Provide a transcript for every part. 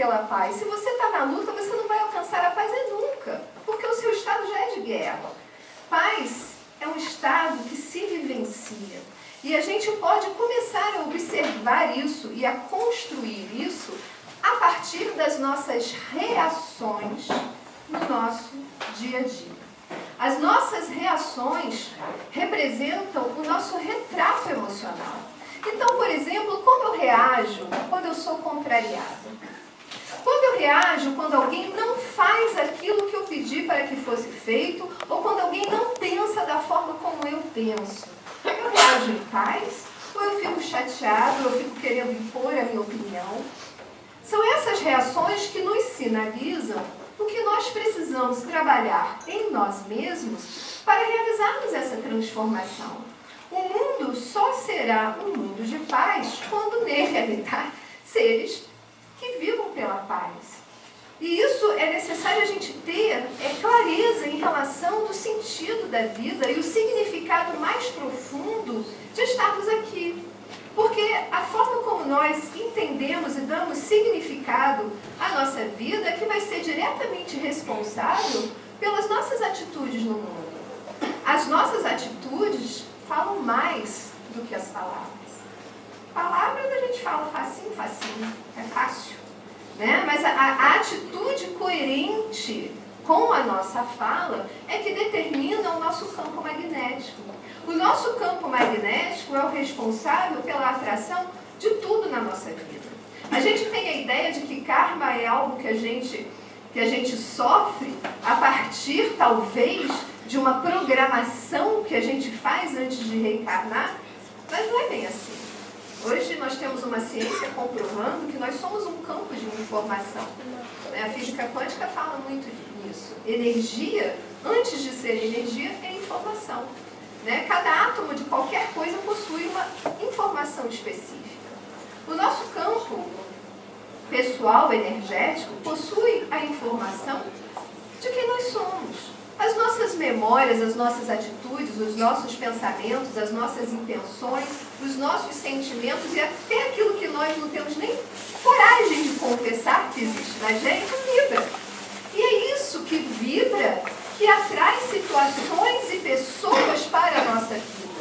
pela paz. Se você está na luta, você não vai alcançar a paz nunca, porque o seu estado já é de guerra. Paz é um estado que se vivencia. E a gente pode começar a observar isso e a construir isso a partir das nossas reações no nosso dia a dia. As nossas reações representam o nosso retrato emocional. Então, por exemplo, como eu reajo quando eu sou contrariada? Quando eu reajo quando alguém não faz aquilo que eu pedi para que fosse feito, ou quando alguém não pensa da forma como eu penso. Eu reajo em paz, ou eu fico chateado, ou eu fico querendo impor a minha opinião. São essas reações que nos sinalizam o que nós precisamos trabalhar em nós mesmos para realizarmos essa transformação. O mundo só será um mundo de paz quando nele habitar seres que vivam pela paz. E isso é necessário a gente ter clareza em relação do sentido da vida e o significado mais profundo de estarmos aqui. Porque a forma como nós entendemos e damos significado à nossa vida é que vai ser diretamente responsável pelas nossas atitudes no mundo. As nossas atitudes falam mais do que as palavras. Palavras a gente fala facinho, é fácil, né? Mas a atitude coerente com a nossa fala é que determina o nosso campo magnético. O nosso campo magnético é o responsável pela atração de tudo na nossa vida. A gente tem a ideia de que karma é algo que a gente sofre a partir, talvez, de uma programação que a gente faz antes de reencarnar, mas não é bem assim. Hoje nós temos uma ciência comprovando que nós somos um campo de informação. A física quântica fala muito nisso. Energia, antes de ser energia, é informação. Cada átomo de qualquer coisa possui uma informação específica. O nosso campo pessoal, energético, possui a informação de quem nós somos. As nossas memórias, as nossas atitudes, os nossos pensamentos, as nossas intenções, os nossos sentimentos e até aquilo que nós não temos nem coragem de confessar que existe na gente, vibra. E é isso que vibra que atrai situações e pessoas para a nossa vida.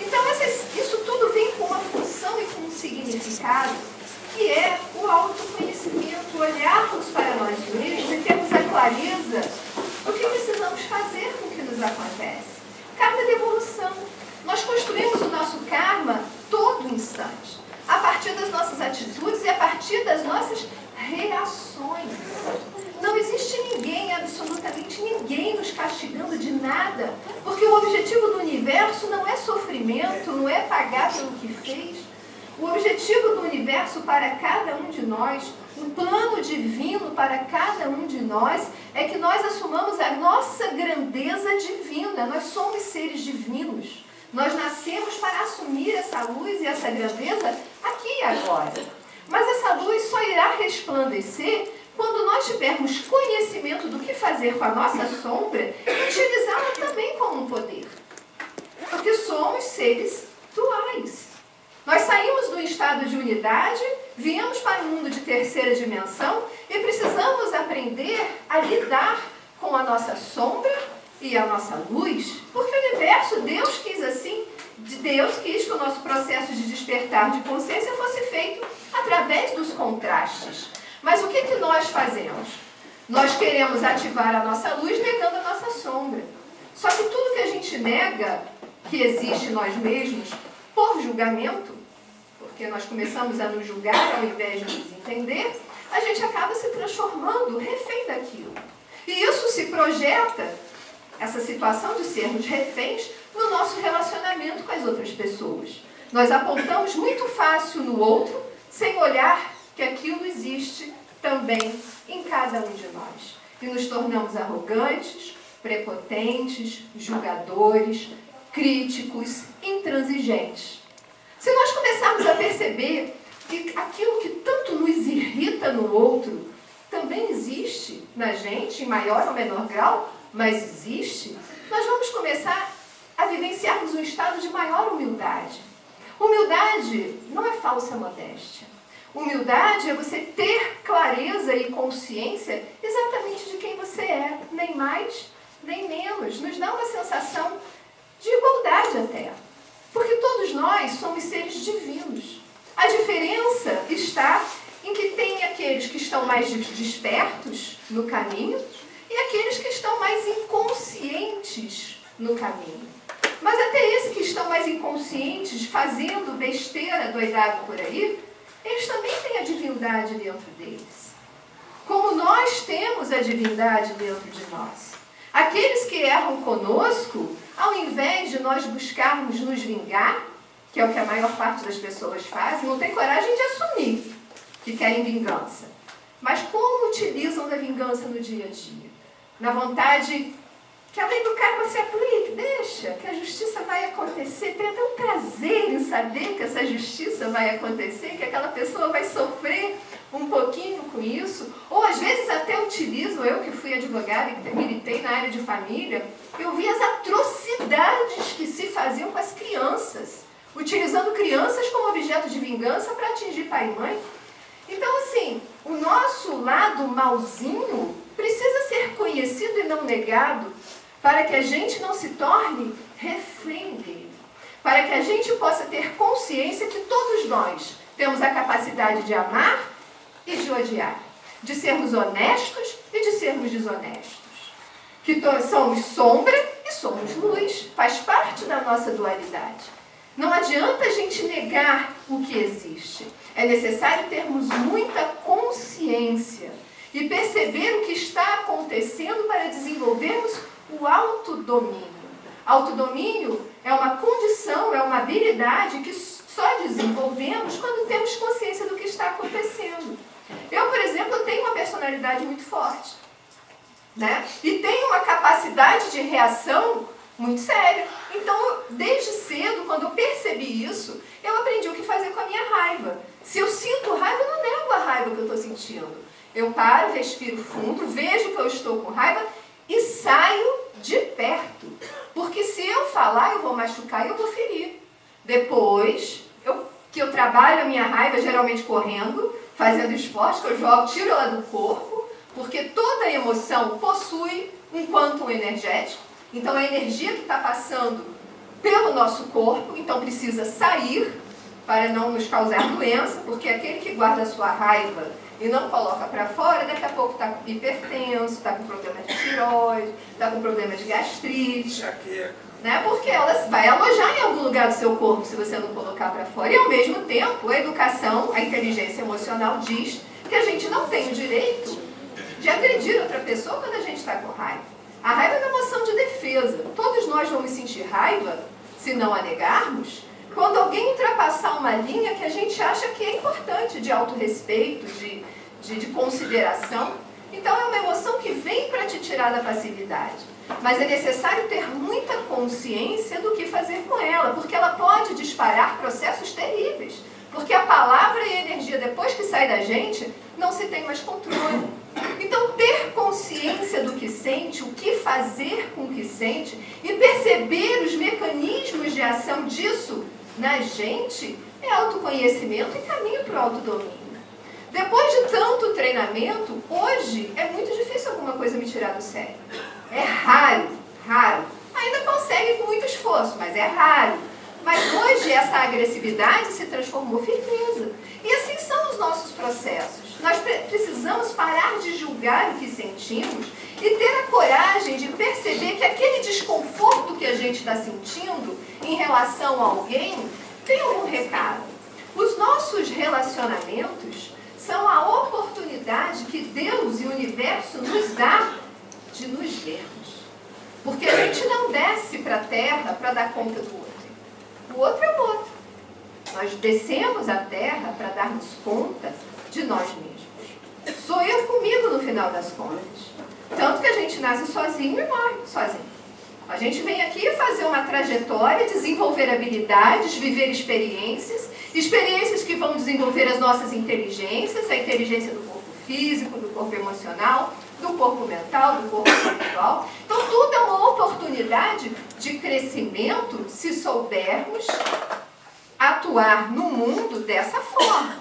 Então, isso tudo vem com uma função e com um significado, que é o autoconhecimento, olharmos para nós mesmos e termos a clareza do que precisamos fazer com o que nos acontece. Karma de evolução. Nós construímos o nosso karma todo instante, a partir das nossas atitudes e a partir das nossas reações. Não existe ninguém, absolutamente ninguém, nos castigando de nada, porque o objetivo do universo não é sofrimento, não é pagar pelo que fez. O objetivo do universo para cada um de nós, um plano divino para cada um de nós, é que nós assumamos a nossa grandeza divina. Nós somos seres divinos. Nós nascemos para assumir essa luz e essa grandeza aqui e agora. Mas essa luz só irá resplandecer quando nós tivermos conhecimento do que fazer com a nossa sombra e utilizá-la também como um poder. Porque somos seres duais. Nós saímos do estado de unidade, viemos para o mundo de terceira dimensão e precisamos aprender a lidar com a nossa sombra e a nossa luz, porque o universo, Deus quis assim, Deus quis que o nosso processo de despertar de consciência fosse feito através dos contrastes. Mas o que nós fazemos? Nós queremos ativar a nossa luz negando a nossa sombra. Só que tudo que a gente nega que existe em nós mesmos por julgamento, porque nós começamos a nos julgar ao invés de nos entender, a gente acaba se transformando refém daquilo. E isso se projeta, essa situação de sermos reféns, no nosso relacionamento com as outras pessoas. Nós apontamos muito fácil no outro, sem olhar que aquilo existe também em cada um de nós. E nos tornamos arrogantes, prepotentes, julgadores, críticos, intransigentes. Se nós começarmos a perceber que aquilo que tanto nos irrita no outro também existe na gente, em maior ou menor grau, mas existe, nós vamos começar a vivenciarmos um estado de maior humildade. Humildade não é falsa modéstia. Humildade é você ter clareza e consciência exatamente de quem você é, nem mais, nem menos. Nos dá uma sensação de igualdade até, porque todos nós somos seres divinos. A diferença está em que tem aqueles que estão mais despertos no caminho e aqueles que estão mais inconscientes no caminho. Mas até esses que estão mais inconscientes, fazendo besteira doidado por aí, eles também têm a divindade dentro deles. Como nós temos a divindade dentro de nós. Aqueles que erram conosco, ao invés de nós buscarmos nos vingar, que é o que a maior parte das pessoas fazem, não tem coragem de assumir que querem vingança. Mas como utilizam da vingança no dia a dia? Na vontade que a lei do karma se aplique, deixa, que a justiça vai acontecer, tem até um prazer em saber que essa justiça vai acontecer, que aquela pessoa vai sofrer um pouquinho com isso, ou às vezes até utilizo, eu que fui advogada e militei na área de família, eu vi as atrocidades que se faziam com as crianças, utilizando crianças como objeto de vingança para atingir pai e mãe. Então, assim, o nosso lado malzinho precisa ser conhecido e não negado, para que a gente não se torne refém dele, para que a gente possa ter consciência que todos nós temos a capacidade de amar e de odiar, de sermos honestos e de sermos desonestos, que somos sombra e somos luz, faz parte da nossa dualidade. Não adianta a gente negar o que existe, é necessário termos muita consciência e perceber o que está acontecendo para desenvolvermos o autodomínio. Autodomínio é uma condição, é uma habilidade que só desenvolvemos quando temos consciência do que está acontecendo. Eu, por exemplo, tenho uma personalidade muito forte, né? E tenho uma capacidade de reação muito séria. Então, desde cedo, quando eu percebi isso, eu aprendi o que fazer com a minha raiva. Se eu sinto raiva, eu não nego a raiva que eu estou sentindo. Eu paro, respiro fundo, vejo que eu estou com raiva e saio de perto. Porque se eu falar, eu vou machucar e eu vou ferir. Depois, que eu trabalho a minha raiva, geralmente correndo, fazendo esporte, que eu jogo, tiro ela do corpo, porque toda emoção possui um quantum energético. Então, a energia que está passando pelo nosso corpo, então precisa sair para não nos causar doença, porque aquele que guarda a sua raiva e não coloca para fora, daqui a pouco está hipertenso, está com problema de tireoide, está com problema de gastrite, né? Porque ela vai alojar em algum lugar do seu corpo se você não colocar para fora. E ao mesmo tempo, a educação, a inteligência emocional diz que a gente não tem o direito de agredir outra pessoa quando a gente está com raiva. A raiva é uma emoção de defesa. Todos nós vamos sentir raiva, se não a negarmos, quando alguém ultrapassar uma linha que a gente acha que é importante, de autorrespeito, de consideração. Então é uma emoção que vem para te tirar da passividade. Mas é necessário ter muita consciência do que fazer com ela, porque ela pode disparar processos terríveis. Porque a palavra e a energia, depois que sai da gente, não se tem mais controle. Então, ter consciência do que sente, o que fazer com o que sente, e perceber os mecanismos de ação disso na gente, é autoconhecimento e caminho para o autodomínio. Depois de tanto treinamento, hoje é muito difícil alguma coisa me tirar do sério. É raro, raro. Ainda consegue com muito esforço, mas é raro. Mas hoje essa agressividade se transformou em firmeza. E assim são os nossos processos. Nós precisamos parar de julgar o que sentimos e ter a coragem de perceber que aquele desconforto que a gente está sentindo em relação a alguém tem um recado. Os nossos relacionamentos são a oportunidade que Deus e o universo nos dá de nos vermos. Porque a gente não desce para a Terra para dar conta do outro. O outro é o outro. Nós descemos a Terra para darmos conta de nós mesmos. Sou eu comigo no final das contas. Tanto que a gente nasce sozinho e morre sozinho. A gente vem aqui fazer uma trajetória, desenvolver habilidades, viver experiências, experiências que vão desenvolver as nossas inteligências, a inteligência do corpo físico, do corpo emocional, do corpo mental, do corpo espiritual. Então tudo é uma oportunidade de crescimento se soubermos atuar no mundo dessa forma.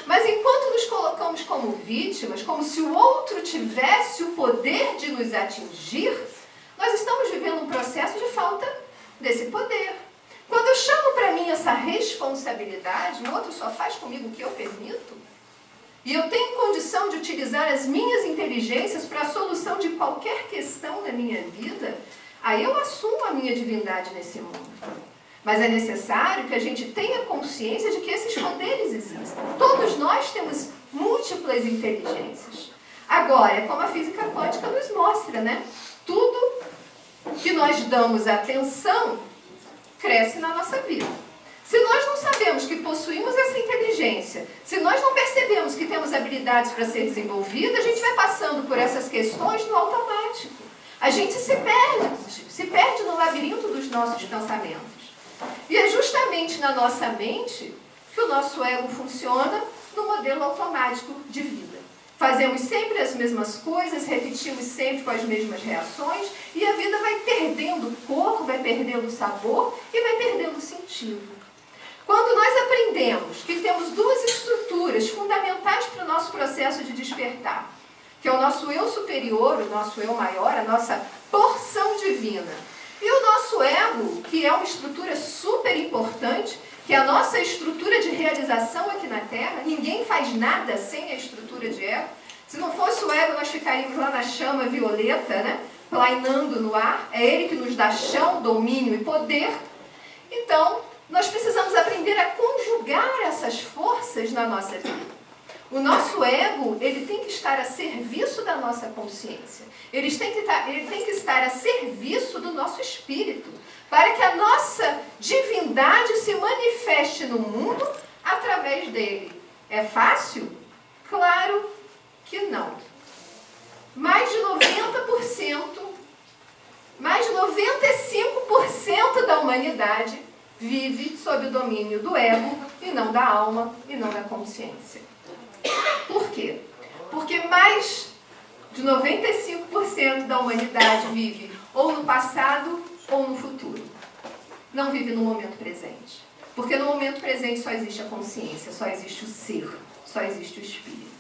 Mas enquanto nos colocamos como vítimas, como se o outro tivesse o poder de nos atingir, nós estamos vivendo um processo de falta desse poder. Quando eu chamo para mim essa responsabilidade, o outro só faz comigo o que eu permito, e eu tenho condição de utilizar as minhas inteligências para a solução de qualquer questão na minha vida, aí eu assumo a minha divindade nesse mundo. Mas é necessário que a gente tenha consciência de que esses poderes existem. Todos nós temos múltiplas inteligências. Agora, é como a física quântica nos mostra, né? Tudo que nós damos atenção cresce na nossa vida. Se nós não sabemos que possuímos essa inteligência, se nós não percebemos que temos habilidades para ser desenvolvidas, a gente vai passando por essas questões no automático. A gente se perde no labirinto dos nossos pensamentos. E é justamente na nossa mente que o nosso ego funciona no modelo automático de vida. Fazemos sempre as mesmas coisas, repetimos sempre com as mesmas reações, e a vida vai perdendo cor, vai perdendo sabor e vai perdendo sentido. Quando nós aprendemos que temos duas estruturas fundamentais para o nosso processo de despertar, que é o nosso eu superior, o nosso eu maior, a nossa porção divina, e o nosso ego, que é uma estrutura super importante, que é a nossa estrutura de realização aqui na Terra. Ninguém faz nada sem a estrutura de ego. Se não fosse o ego, nós ficaríamos lá na chama violeta, né? Plainando no ar. É ele que nos dá chão, domínio e poder. Então, nós precisamos aprender a conjugar essas forças na nossa vida. O nosso ego, ele tem que estar a serviço da nossa consciência. Ele tem que estar a serviço do nosso espírito, para que a nossa divindade se manifeste no mundo através dele. É fácil? Claro que não. Mais de 95% da humanidade vive sob o domínio do ego e não da alma e não da consciência. Por quê? Porque mais de 95% da humanidade vive ou no passado ou no futuro. Não vive no momento presente. Porque no momento presente só existe a consciência, só existe o ser, só existe o espírito.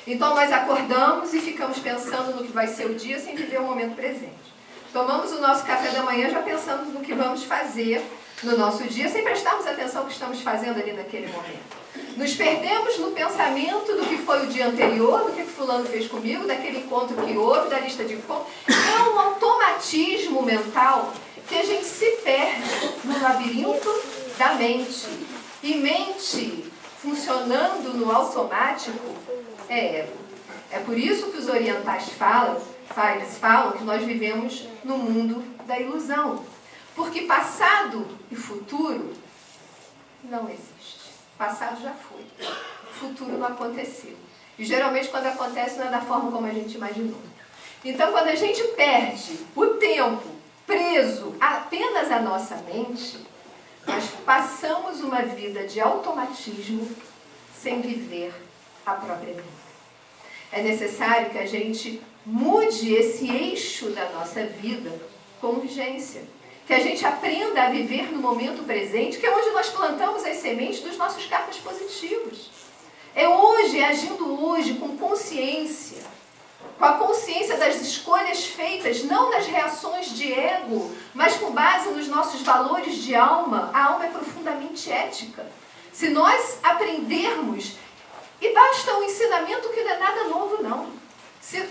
Então nós acordamos e ficamos pensando no que vai ser o dia sem viver o momento presente. Tomamos o nosso café da manhã já pensando no que vamos fazer no nosso dia, sem prestarmos atenção no que estamos fazendo ali naquele momento. Nos perdemos no pensamento do que foi o dia anterior, do que fulano fez comigo, daquele encontro que houve, da lista de encontros. É um automatismo mental que a gente se perde no labirinto da mente. E mente funcionando no automático é ego. É por isso que os orientais falam que nós vivemos no mundo da ilusão. Porque passado e futuro não existe. Passado já foi. Futuro não aconteceu. E geralmente quando acontece não é da forma como a gente imaginou. Então quando a gente perde o tempo preso apenas à nossa mente, nós passamos uma vida de automatismo sem viver a própria vida. É necessário que a gente mude esse eixo da nossa vida com urgência. Que a gente aprenda a viver no momento presente, que é onde nós plantamos as sementes dos nossos karmas positivos. É hoje, é agindo hoje, com consciência. Com a consciência das escolhas feitas, não das reações de ego, mas com base nos nossos valores de alma. A alma é profundamente ética. Se nós aprendermos, e basta um ensinamento que não é nada novo, não.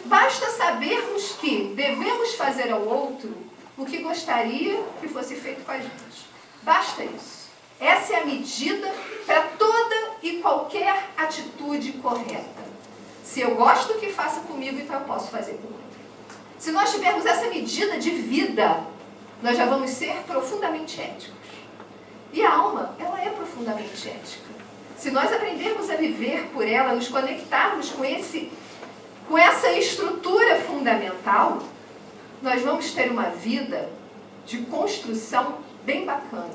Basta sabermos que devemos fazer ao outro o que gostaria que fosse feito com a gente. Basta isso. Essa é a medida para toda e qualquer atitude correta. Se eu gosto, que faça comigo, então eu posso fazer por outro. Se nós tivermos essa medida de vida, nós já vamos ser profundamente éticos. E a alma, ela é profundamente ética. Se nós aprendermos a viver por ela, nos conectarmos com essa estrutura fundamental, nós vamos ter uma vida de construção bem bacana.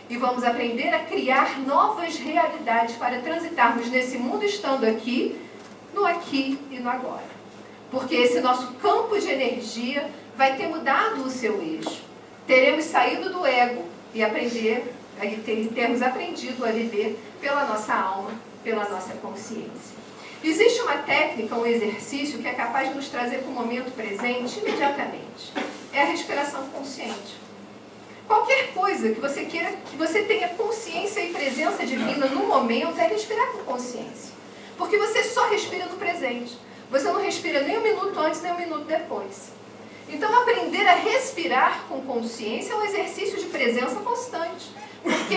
E vamos aprender a criar novas realidades para transitarmos nesse mundo estando aqui, no aqui e no agora. Porque esse nosso campo de energia vai ter mudado o seu eixo. Teremos saído do ego e termos aprendido a viver pela nossa alma pela nossa consciência. Existe uma técnica, um exercício que é capaz de nos trazer para o momento presente imediatamente. É a respiração consciente. Qualquer coisa que você queira, que você tenha consciência e presença divina no momento, é respirar com consciência. Porque você só respira no presente. Você não respira nem um minuto antes, nem um minuto depois. Então, aprender a respirar com consciência é um exercício de presença constante. Porque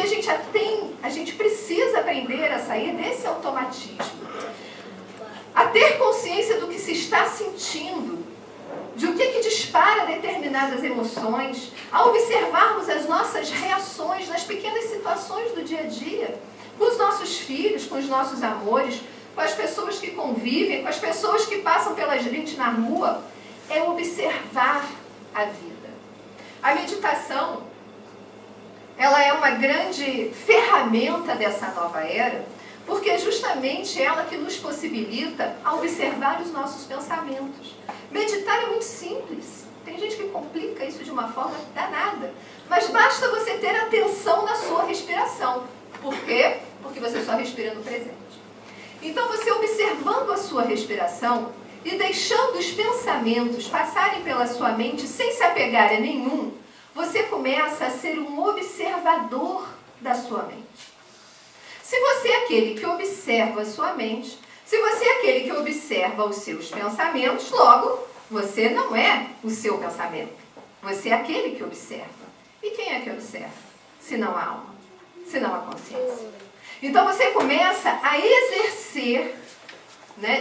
a gente precisa aprender a sair desse automatismo. A ter consciência do que se está sentindo, de o que dispara determinadas emoções, a observarmos as nossas reações nas pequenas situações do dia a dia, com os nossos filhos, com os nossos amores, com as pessoas que convivem, com as pessoas que passam pela gente na rua, é observar a vida. A meditação, ela é uma grande ferramenta dessa nova era, porque é justamente ela que nos possibilita a observar os nossos pensamentos. Meditar é muito simples. Tem gente que complica isso de uma forma danada. Mas basta você ter atenção na sua respiração. Por quê? Porque você só respira no presente. Então, você observando a sua respiração e deixando os pensamentos passarem pela sua mente sem se apegar a nenhum, você começa a ser um observador da sua mente. Se você é aquele que observa a sua mente, se você é aquele que observa os seus pensamentos, logo, você não é o seu pensamento. Você é aquele que observa. E quem é que observa? Se não a alma, se não a consciência. Então você começa a exercer,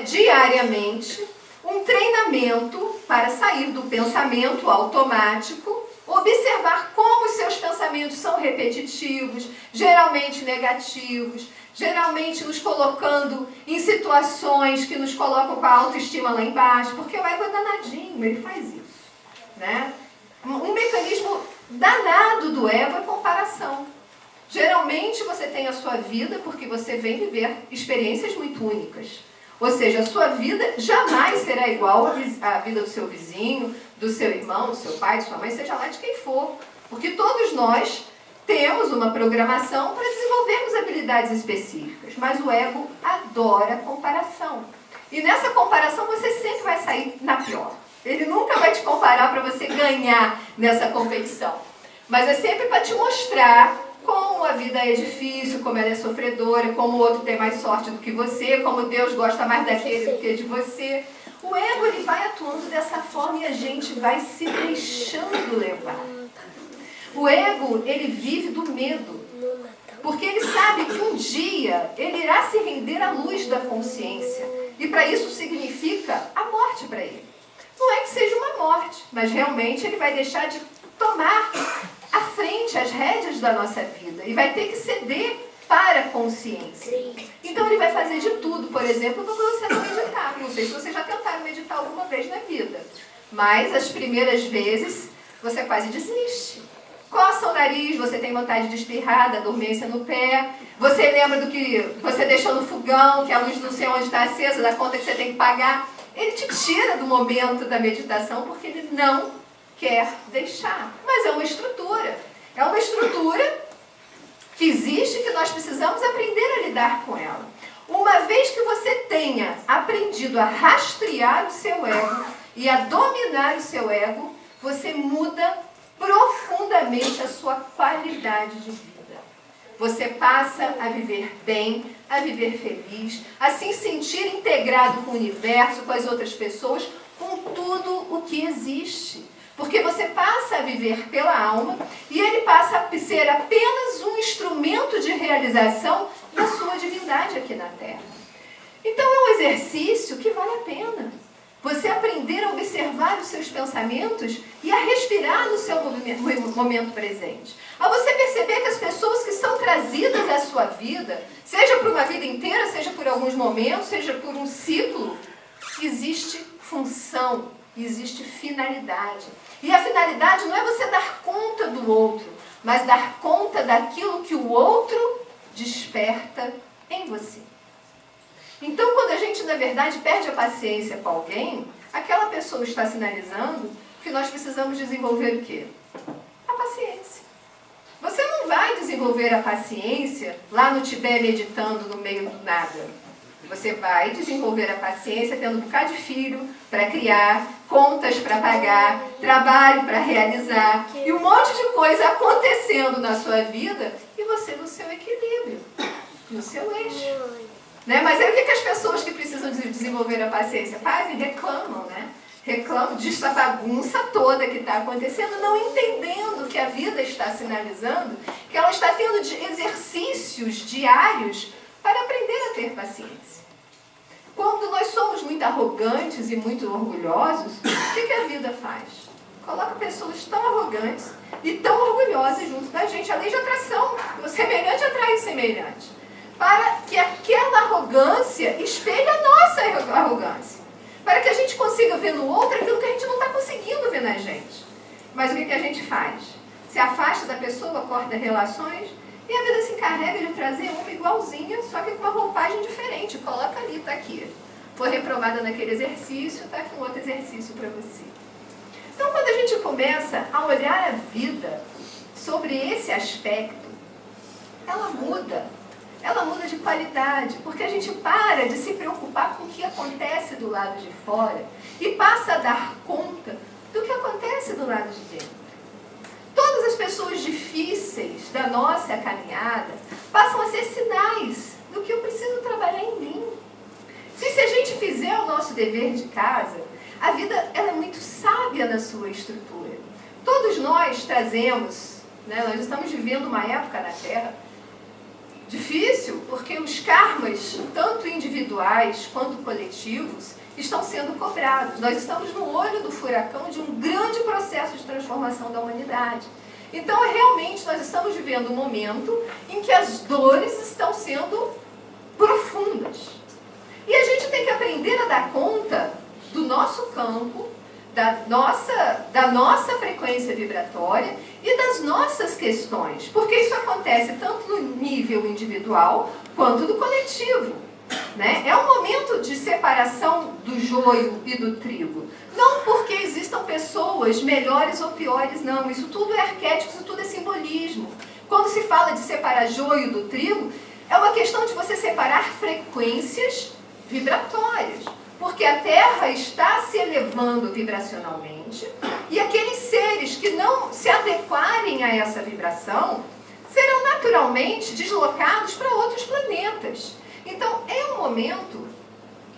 diariamente um treinamento para sair do pensamento automático, observar como os seus pensamentos são repetitivos, geralmente negativos, geralmente nos colocando em situações que nos colocam com a autoestima lá embaixo, porque o ego é danadinho, ele faz isso. Um mecanismo danado do ego é comparação. Geralmente você tem a sua vida porque você vem viver experiências muito únicas. Ou seja, a sua vida jamais será igual à vida do seu vizinho, do seu irmão, do seu pai, de sua mãe, seja lá de quem for. Porque todos nós temos uma programação para desenvolvermos habilidades específicas. Mas o ego adora comparação. E nessa comparação você sempre vai sair na pior. Ele nunca vai te comparar para você ganhar nessa competição. Mas é sempre para te mostrar como a vida é difícil, como ela é sofredora, como o outro tem mais sorte do que você, como Deus gosta mais daquele do que de você. O ego ele vai atuando dessa forma e a gente vai se deixando levar. O ego ele vive do medo, porque ele sabe que um dia ele irá se render à luz da consciência. E para isso significa a morte para ele. Não é que seja uma morte, mas realmente ele vai deixar de tomar à frente as rédeas da nossa vida e vai ter que ceder para a consciência. Então ele vai fazer de tudo, por exemplo, para você não meditar. Não sei se vocês já tentaram meditar alguma vez na vida, mas as primeiras vezes você quase desiste. Coça o nariz, você tem vontade de espirrar, da dormência no pé, você lembra do que você deixou no fogão, que a luz não sei onde está acesa, da conta que você tem que pagar. Ele te tira do momento da meditação porque ele não quer deixar. Mas é uma estrutura. É uma estrutura que existe, que nós precisamos aprender a lidar com ela. Uma vez que você tenha aprendido a rastrear o seu ego e a dominar o seu ego, você muda profundamente a sua qualidade de vida. Você passa a viver bem, a viver feliz, a se sentir integrado com o universo, com as outras pessoas, com tudo o que existe. Porque você passa a viver pela alma e ele passa a ser apenas um instrumento de realização da sua divindade aqui na Terra. Então é um exercício que vale a pena. Você aprender a observar os seus pensamentos e a respirar no seu momento presente. A você perceber que as pessoas que são trazidas à sua vida, seja por uma vida inteira, seja por alguns momentos, seja por um ciclo, existe função, existe finalidade. E a finalidade não é você dar conta do outro, mas dar conta daquilo que o outro desperta em você. Então, quando a gente, na verdade, perde a paciência com alguém, aquela pessoa está sinalizando que nós precisamos desenvolver o quê? A paciência. Você não não vai desenvolver a paciência lá no Tibete meditando no meio do nada. Você vai desenvolver a paciência tendo um bocado de filho para criar, contas para pagar, trabalho para realizar e um monte de coisa acontecendo na sua vida e você no seu equilíbrio, no seu eixo. Né? Mas aí o que as pessoas que precisam desenvolver a paciência fazem? Reclamam, né? Reclamam disso, a bagunça toda que está acontecendo, não entendendo que a vida está sinalizando que ela está tendo exercícios diários para aprender a ter paciência. Quando nós somos muito arrogantes e muito orgulhosos, o que a vida faz? Coloca pessoas tão arrogantes e tão orgulhosas junto da gente. A lei de atração, o semelhante atrai o semelhante. Para que aquela arrogância espelhe a nossa arrogância. Para que a gente consiga ver no outro aquilo que a gente não está conseguindo ver na gente. Mas o que a gente faz? Se afasta da pessoa, corta relações, e a vida se encarrega de trazer uma igualzinha, só que com uma roupagem diferente. Coloca ali, está aqui. Foi reprovada naquele exercício, está aqui um outro exercício para você. Então, quando a gente começa a olhar a vida sobre esse aspecto, ela muda. Ela muda de qualidade, porque a gente para de se preocupar com o que acontece do lado de fora e passa a dar conta do que acontece do lado de dentro. Todas as pessoas difíceis da nossa caminhada passam a ser sinais do que eu preciso trabalhar em mim. Se a gente fizer o nosso dever de casa, a vida ela é muito sábia na sua estrutura. Todos nós trazemos, né, nós estamos vivendo uma época na Terra difícil, porque os karmas, tanto individuais quanto coletivos, estão sendo cobrados. Nós estamos no olho do furacão de um grande processo de transformação da humanidade. Então, realmente, nós estamos vivendo um momento em que as dores estão sendo profundas. E a gente tem que aprender a dar conta do nosso campo, da nossa frequência vibratória e das nossas questões. Porque isso acontece tanto no nível individual quanto no coletivo. Né? É um momento de separação do joio e do trigo. Não porque existam pessoas melhores ou piores, não. Isso tudo é arquétipo, isso tudo é simbolismo. Quando se fala de separar joio do trigo, é uma questão de você separar frequências vibratórias. Porque a Terra está se elevando vibracionalmente e aqueles seres que não se adequarem a essa vibração serão naturalmente deslocados para outros planetas. Então, é um momento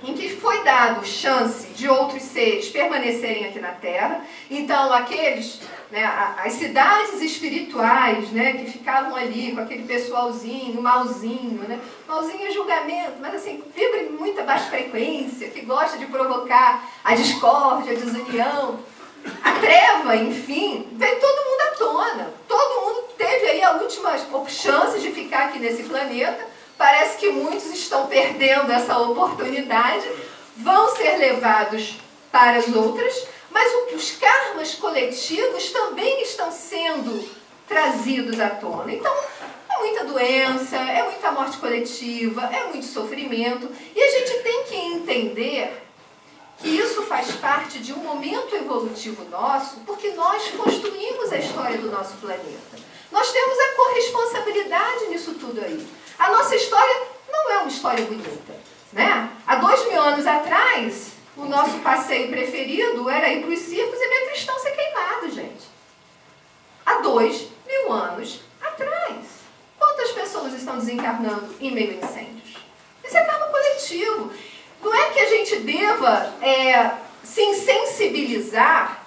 em que foi dado chance de outros seres permanecerem aqui na Terra. Então, aqueles, né, as cidades espirituais, né, que ficavam ali com aquele pessoalzinho, malzinho, né, malzinho é julgamento, mas assim, vibra em muita baixa frequência, que gosta de provocar a discórdia, a desunião, a treva, enfim, veio todo mundo à tona. Todo mundo teve aí a última chance de ficar aqui nesse planeta. Parece que muitos estão perdendo essa oportunidade, vão ser levados para as outras, mas os karmas coletivos também estão sendo trazidos à tona. Então, é muita doença, é muita morte coletiva, é muito sofrimento, e a gente tem que entender que isso faz parte de um momento evolutivo nosso, porque nós construímos a história do nosso planeta. Nós temos a corresponsabilidade nisso tudo aí. A nossa história não é uma história bonita, né? Há 2000 anos atrás, o nosso passeio preferido era ir para os circos e ver cristão ser queimado, gente. Há 2000 anos atrás. Quantas pessoas estão desencarnando em meio a incêndios? Isso é karma coletivo. Não é que a gente deva se insensibilizar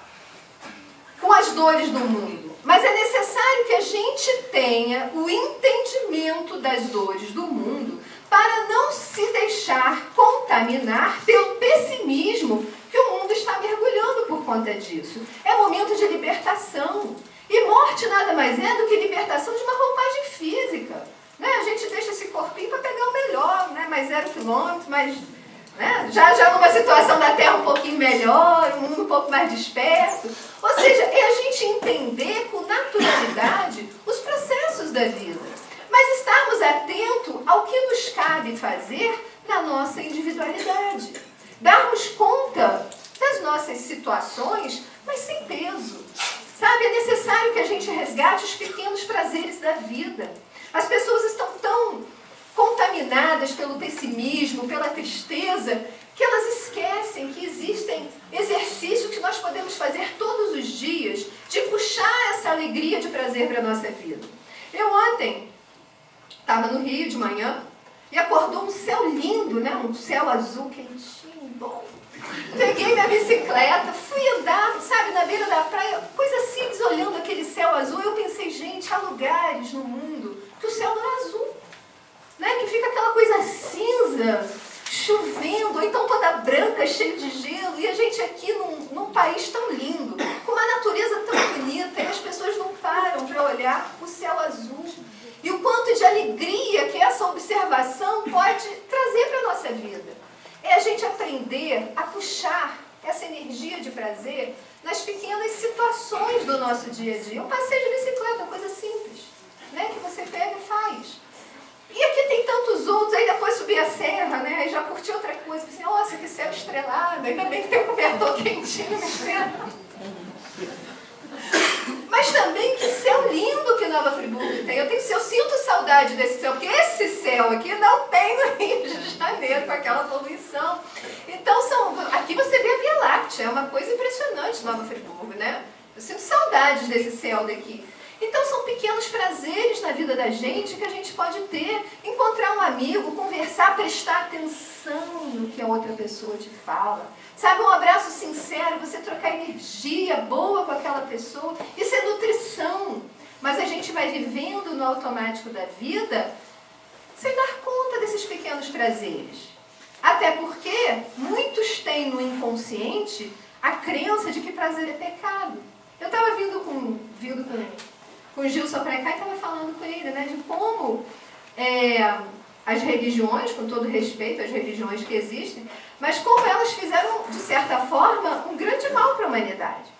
com as dores do mundo, mas é necessário que a gente tenha o entendimento das dores do mundo para não se deixar contaminar pelo pessimismo que o mundo está mergulhando por conta disso. É momento de libertação. E morte nada mais é do que libertação de uma roupagem física. Né? A gente deixa esse corpinho para pegar o melhor, né? Mais 0 quilômetros, mais... Né? Já numa situação da Terra um pouquinho melhor, um mundo um pouco mais disperso. Ou seja, é a gente entender com naturalidade os processos da vida. Mas estarmos atentos ao que nos cabe fazer na nossa individualidade. Darmos conta das nossas situações, mas sem peso. Sabe, é necessário que a gente resgate os pequenos prazeres da vida. pessimismo, pela tristeza, que elas esquecem que existem exercícios que nós podemos fazer todos os dias de puxar essa alegria de prazer para a nossa vida. Eu ontem estava no Rio de manhã e acordou um céu lindo, né? Um céu azul quentinho, bom. Peguei minha bicicleta, fui andar, sabe, na beira da praia, coisa simples, olhando aquele céu azul. Eu pensei, gente, há lugares no mundo que o céu não é azul, né? Que fica aquela coisa cinza, chovendo, ou então toda branca, cheia de gelo, e a gente aqui num país tão lindo, com uma natureza tão bonita, e as pessoas não param para olhar o céu azul. E o quanto de alegria que essa observação pode trazer para a nossa vida. É a gente aprender a puxar essa energia de prazer nas pequenas situações do nosso dia a dia. Um passeio de bicicleta, coisa simples, né? Que você pega e faz. E aqui tem tantos outros, aí depois subir a serra, né? Aí já curti outra coisa, assim, nossa, que céu estrelado, ainda bem que tem um cobertor quentinho na estrela. Mas também que céu lindo que Nova Friburgo tem. Eu sinto saudade desse céu, porque esse céu aqui não tem no Rio de Janeiro, com aquela poluição. Então, aqui você vê a Via Láctea, é uma coisa impressionante Nova Friburgo, né? Eu sinto saudades desse céu daqui. Então, são pequenos prazeres na vida da gente que a gente pode ter. Encontrar um amigo, conversar, prestar atenção no que a outra pessoa te fala. Sabe, um abraço sincero, você trocar energia boa com aquela pessoa. Isso é nutrição. Mas a gente vai vivendo no automático da vida sem dar conta desses pequenos prazeres. Até porque muitos têm no inconsciente a crença de que prazer é pecado. Eu estava vindo com o Gilson para cá e estava falando com ele, né, de como as religiões, com todo respeito às religiões que existem, mas como elas fizeram, de certa forma, um grande mal para a humanidade.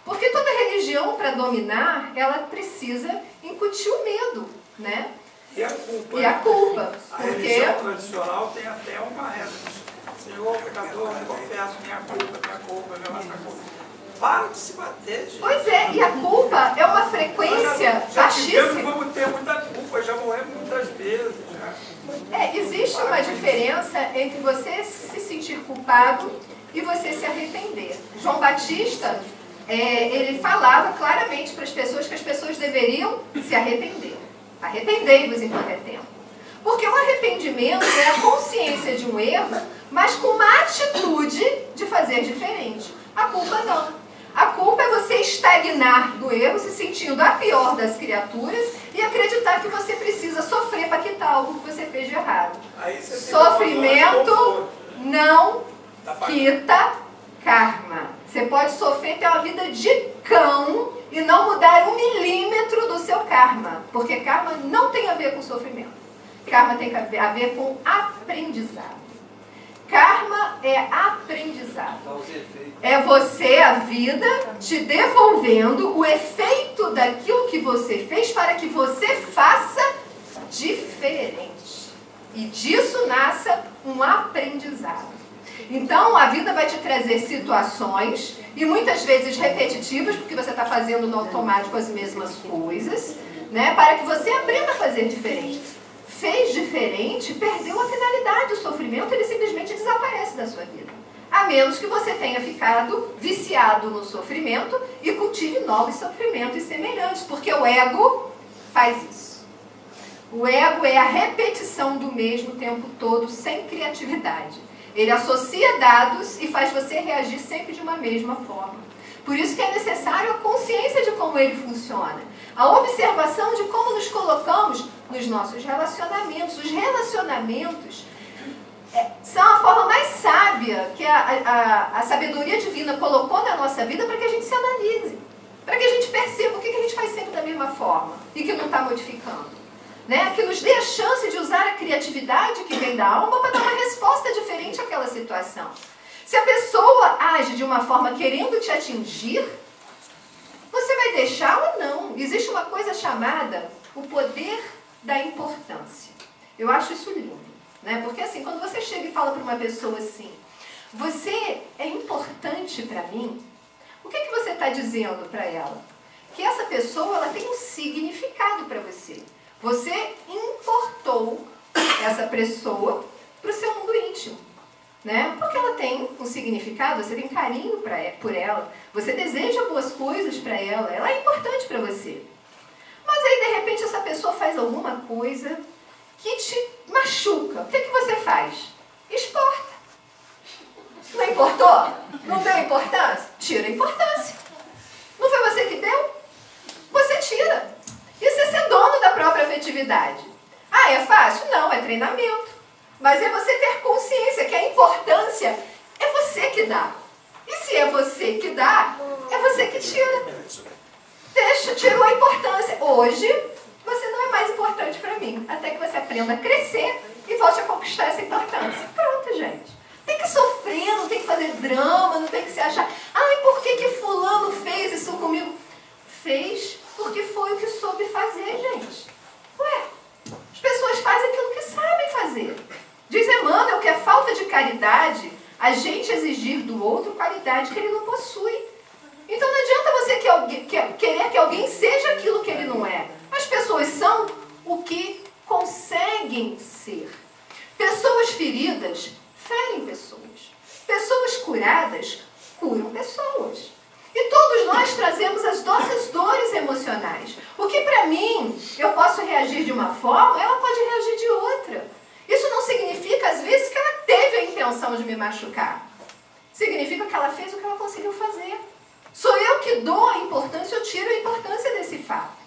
Porque toda religião, para dominar, ela precisa incutir o medo, né? E a culpa. E a culpa. A religião tradicional tem até uma reza. Senhor, pecador, eu confesso minha culpa, minha nossa culpa. Para de se bater, gente. Pois é, e a culpa é uma frequência baixíssima. Já vamos ter muita culpa, já morremos muitas vezes. Já. Existe uma diferença entre você se sentir culpado e você se arrepender. João Batista, ele falava claramente para as pessoas que as pessoas deveriam se arrepender. Arrependei-vos enquanto é tempo. Porque o arrependimento é a consciência de um erro, mas com uma atitude de fazer diferente. A culpa não. A culpa é você estagnar no erro, se sentindo a pior das criaturas e acreditar que você precisa sofrer para quitar algo que você fez de errado. Sofrimento não quita karma. Você pode sofrer ter uma vida de cão e não mudar 1 milímetro do seu karma. Porque karma não tem a ver com sofrimento. Karma tem a ver com aprendizado. Karma é aprendizado. É você, a vida, te devolvendo o efeito daquilo que você fez para que você faça diferente. E disso nasça um aprendizado. Então, a vida vai te trazer situações, e muitas vezes repetitivas, porque você está fazendo no automático as mesmas coisas, né, para que você aprenda a fazer diferente. Fez diferente, perdeu a finalidade. O sofrimento, ele simplesmente desaparece da sua vida. A menos que você tenha ficado viciado no sofrimento e cultive novos sofrimentos semelhantes, porque o ego faz isso. O ego é a repetição do mesmo o tempo todo, sem criatividade. Ele associa dados e faz você reagir sempre de uma mesma forma. Por isso que é necessário a consciência de como ele funciona. A observação de como nos colocamos nos nossos relacionamentos. Os relacionamentos são a forma mais sábia que a sabedoria divina colocou na nossa vida para que a gente se analise. Para que a gente perceba o que a gente faz sempre da mesma forma e que não está modificando. Né? Que nos dê a chance de usar a criatividade que vem da alma para dar uma resposta diferente àquela situação. Se a pessoa age de uma forma querendo te atingir, você vai deixar ou não? Existe uma coisa chamada o poder da importância. Eu acho isso lindo, né? Porque assim, quando você chega e fala para uma pessoa assim, você é importante para mim, o que você está dizendo para ela? Que essa pessoa ela tem um significado para você. Você importou essa pessoa para o seu mundo mundo íntimo, né? Porque ela tem um significado, você tem carinho por ela, você deseja boas coisas para ela é importante para você. Mas aí, de repente, essa pessoa faz alguma coisa que te machuca. O que você faz? Exporta. Não importou? Não deu importância? Tira a importância. Não foi você que deu? Você tira. Isso é ser dono da própria afetividade. Ah, é fácil? Não, é treinamento. Mas é você ter consciência que a importância é você que dá. E se é você que dá, é você que tira. Tirou a importância. Hoje, você não é mais importante para mim. Até que você aprenda a crescer e volte a conquistar essa importância. Pronto, gente. Tem que sofrer, não tem que fazer drama, não tem que se achar, ai, por que fulano fez isso comigo? Fez porque foi o que soube fazer, gente. Ué, as pessoas fazem aquilo que sabem fazer. Diz Emmanuel que é falta de caridade a gente exigir do outro qualidade que ele não possui. Então não adianta você querer que alguém seja aquilo que ele não é. As pessoas são o que conseguem ser. Pessoas feridas ferem pessoas. Pessoas curadas curam pessoas. E todos nós trazemos as nossas dores emocionais. O que para mim, eu posso reagir de uma forma, ela pode reagir de outra. Isso não significa, às vezes, que ela teve a intenção de me machucar. Significa que ela fez o que ela conseguiu fazer. Sou eu que dou a importância, eu tiro a importância desse fato.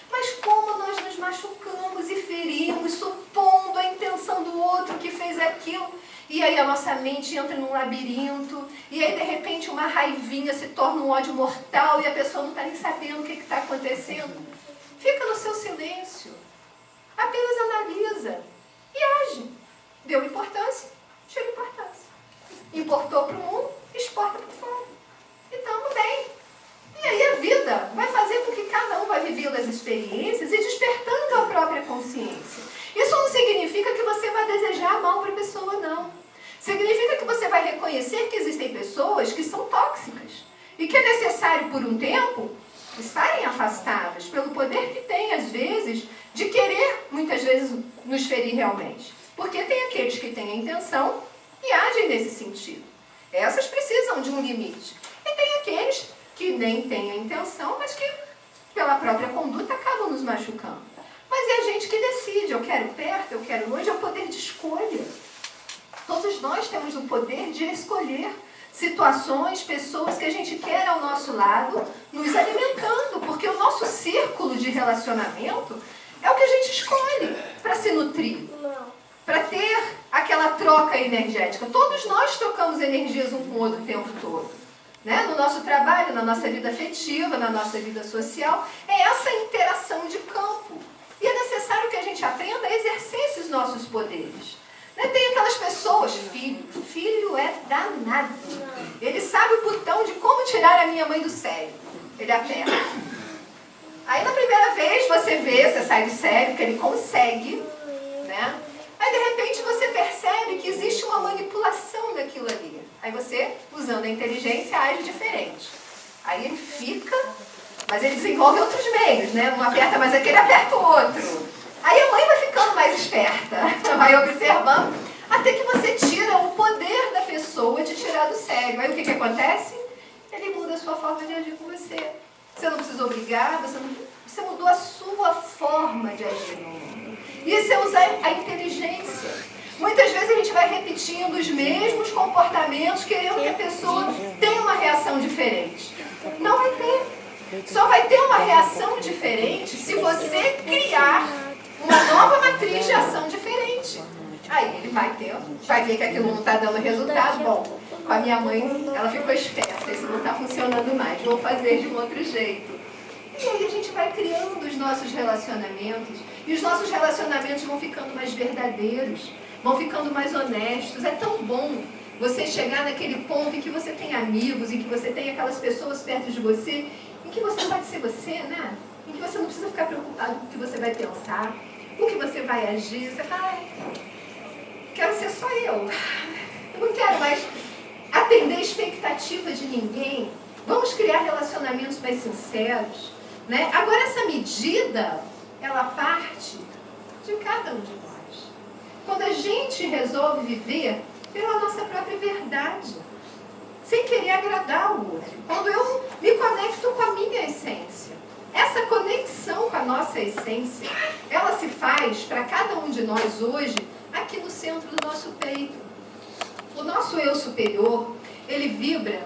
Mas como nós nos machucamos e ferimos, supondo a intenção do outro que fez aquilo, e aí a nossa mente entra num labirinto, e aí de repente uma raivinha se torna um ódio mortal e a pessoa não está nem sabendo o que está acontecendo. Fica no seu silêncio. Apenas analisa e age. Deu importância, tira importância. Importou para o mundo, exporta para fora. E estamos bem. E aí a vida vai fazer com que cada um vai vivendo as experiências e despertando a própria consciência. Isso não significa que você vai desejar mal para a pessoa, não. Significa que você vai reconhecer que existem pessoas que são tóxicas e que é necessário, por um tempo, estarem afastadas pelo poder que tem, às vezes, de querer, muitas vezes, nos ferir realmente. Porque tem aqueles que têm a intenção e agem nesse sentido. Essas precisam de um limite. E tem aqueles que nem têm a intenção, mas que, pela própria conduta, acabam nos machucando. Mas é a gente que decide, eu quero perto, eu quero longe, é o poder de escolha. Todos nós temos o poder de escolher situações, pessoas que a gente quer ao nosso lado, nos alimentando, porque o nosso círculo de relacionamento é o que a gente escolhe para se nutrir, para ter aquela troca energética. Todos nós trocamos energias um com o outro o tempo todo. Né? No nosso trabalho, na nossa vida afetiva, na nossa vida social, é essa interação de campo. E é necessário que a gente aprenda a exercer esses nossos poderes. Né? Tem aquelas pessoas, filho é danado. Ele sabe o botão de como tirar a minha mãe do sério. Ele aperta. Aí na primeira vez você sai do sério, porque ele consegue, né? Aí de repente você percebe que existe uma manipulação daquilo ali. Aí você, usando a inteligência, age diferente. Aí ele fica, mas ele desenvolve outros meios, né? Um aperta mais aquele, aperta o outro. Aí a mãe vai ficando mais esperta, vai observando, até que você tira o poder da pessoa de tirar do sério. Aí o que acontece? Ele muda a sua forma de agir com você. Você não precisa obrigar, você mudou a sua forma de agir no mundo. Isso é usar a inteligência. Muitas vezes a gente vai repetindo os mesmos comportamentos, querendo que a pessoa tenha uma reação diferente. Não vai ter. Só vai ter uma reação diferente se você criar uma nova matriz de ação diferente. Aí ele vai ver que aquilo não está dando resultado. Bom, com a minha mãe, ela ficou esperta, isso não está funcionando mais, vou fazer de um outro jeito. E aí a gente vai criando os nossos relacionamentos, e os nossos relacionamentos vão ficando mais verdadeiros, vão ficando mais honestos. É tão bom você chegar naquele ponto em que você tem amigos, em que você tem aquelas pessoas perto de você, em que você pode ser você, né? Em que você não precisa ficar preocupado com o que você vai pensar, com o que você vai agir. Você fala, quero ser só eu. Eu não quero mais atender a expectativa de ninguém. Vamos criar relacionamentos mais sinceros, né? Agora essa medida, ela parte de cada um de nós. quando a gente resolve viver pela nossa própria verdade, sem querer agradar o outro. Quando eu me conecto com a minha essência. Essa conexão com a nossa essência, ela se faz para cada um de nós hoje, aqui no centro do nosso peito. O nosso eu superior, ele vibra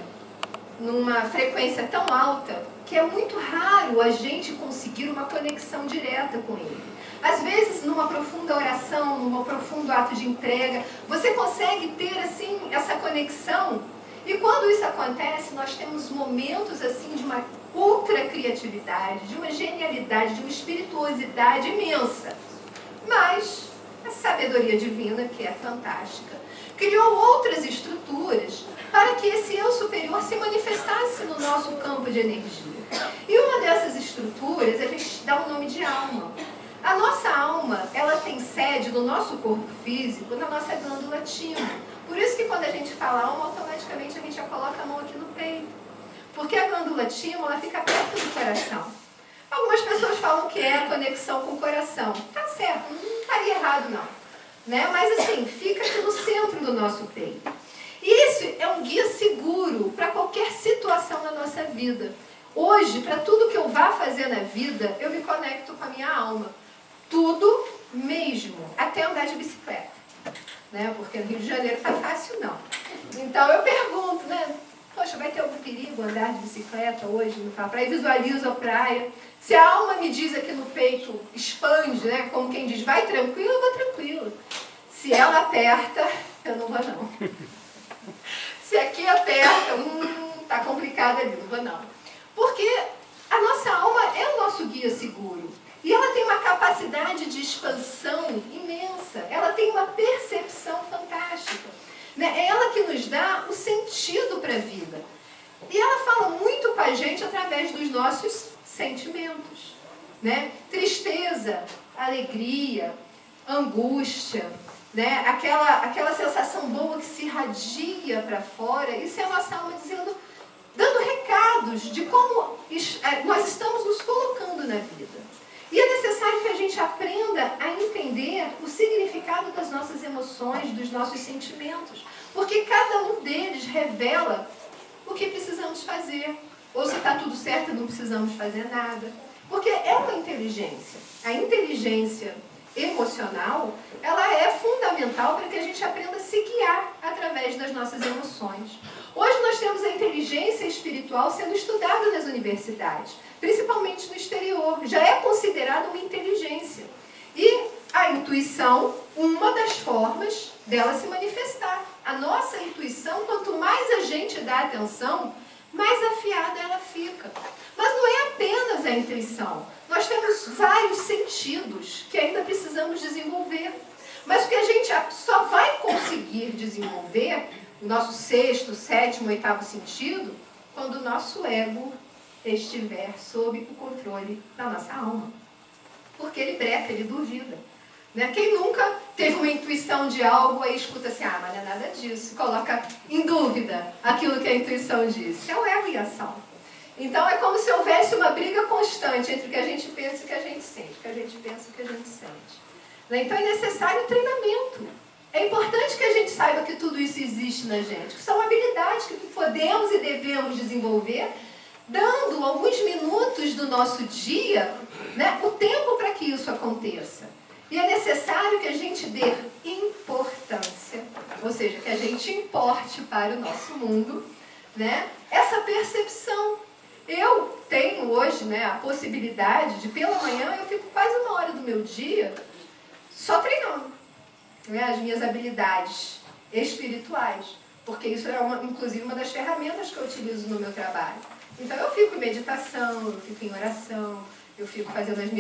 numa frequência tão alta que é muito raro a gente conseguir uma conexão direta com ele. Às vezes, numa profunda oração, num profundo ato de entrega, você consegue ter assim essa conexão. E quando isso acontece, nós temos momentos assim de uma ultra criatividade, de uma genialidade, de uma espirituosidade imensa. Mas a sabedoria divina, que é fantástica, criou outras estruturas para que esse eu superior se manifestasse no nosso campo de energia. E uma dessas estruturas, a gente dá o nome de alma. A nossa alma, ela tem sede no nosso corpo físico, na nossa glândula timo. Por isso que quando a gente fala alma, automaticamente a gente já coloca a mão aqui no peito. Porque a glândula timo, ela fica perto do coração. Algumas pessoas falam que é a conexão com o coração. Tá certo, não estaria errado não. Né? Mas assim, fica aqui no centro do nosso peito. E isso é um guia seguro para qualquer situação na nossa vida. Hoje, para tudo que eu vá fazer na vida, eu me conecto com a minha alma. Tudo mesmo, até andar de bicicleta. Né? Porque no Rio de Janeiro tá fácil não. Então eu pergunto, né? Poxa, vai ter algum perigo andar de bicicleta hoje na praia? Visualizo a praia. Se a alma me diz aqui no peito, expande, né? Como quem diz, vai tranquilo, eu vou tranquilo. Se ela aperta, eu não vou não. Se aqui aperta, tá complicado ali, não vou não. Porque a nossa alma é o nosso guia seguro. E ela tem uma capacidade de expansão imensa. Ela tem uma percepção fantástica. Né? É ela que nos dá o sentido para a vida. E ela fala muito com a gente através dos nossos sentimentos. Né? Tristeza, alegria, angústia, né? Aquela sensação boa que se irradia para fora. Isso é a nossa alma dando recados de como nós estamos nos colocando na vida. E é necessário que a gente aprenda a entender o significado das nossas emoções, dos nossos sentimentos. Porque cada um deles revela o que precisamos fazer. Ou se está tudo certo, não precisamos fazer nada. Porque é uma inteligência. A inteligência emocional, ela é fundamental para que a gente aprenda a se guiar através das nossas emoções. Hoje nós temos a inteligência espiritual sendo estudada nas universidades, principalmente no exterior. Já é considerada uma inteligência. E a intuição, uma das formas dela se manifestar. A nossa intuição, quanto mais a gente dá atenção, mais afiada ela fica. Mas não é apenas a intuição. Nós temos vários sentidos que ainda precisamos desenvolver. Mas o que a gente só vai conseguir desenvolver, o nosso sexto, sétimo, oitavo sentido, quando o nosso ego estiver sob o controle da nossa alma. Porque ele breca, ele duvida. Né? Quem nunca teve uma intuição de algo, aí escuta assim, mas não é nada disso. Coloca em dúvida aquilo que a intuição disse. É o ego em ação. Então é como se houvesse uma briga constante entre o que a gente pensa e o que a gente sente. O que a gente pensa e o que a gente sente. Né? Então é necessário treinamento. É importante que a gente saiba que tudo isso existe na gente. Que são habilidades que podemos e devemos desenvolver, dando alguns minutos do nosso dia, né, o tempo para que isso aconteça. E é necessário que a gente dê importância, ou seja, que a gente importe para o nosso mundo, né, essa percepção. Eu tenho hoje, né, a possibilidade de, pela manhã, eu fico quase uma hora do meu dia só treinando, né, as minhas habilidades espirituais, porque isso é inclusive uma das ferramentas que eu utilizo no meu trabalho. Então eu fico em meditação, eu fico em oração, eu fico fazendo as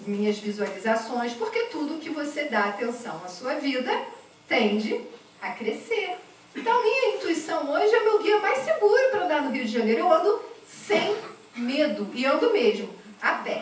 minhas visualizações, porque tudo que você dá atenção à sua vida tende a crescer. Então, minha intuição hoje é o meu guia mais seguro para andar no Rio de Janeiro. Eu ando sem medo, e ando mesmo, a pé.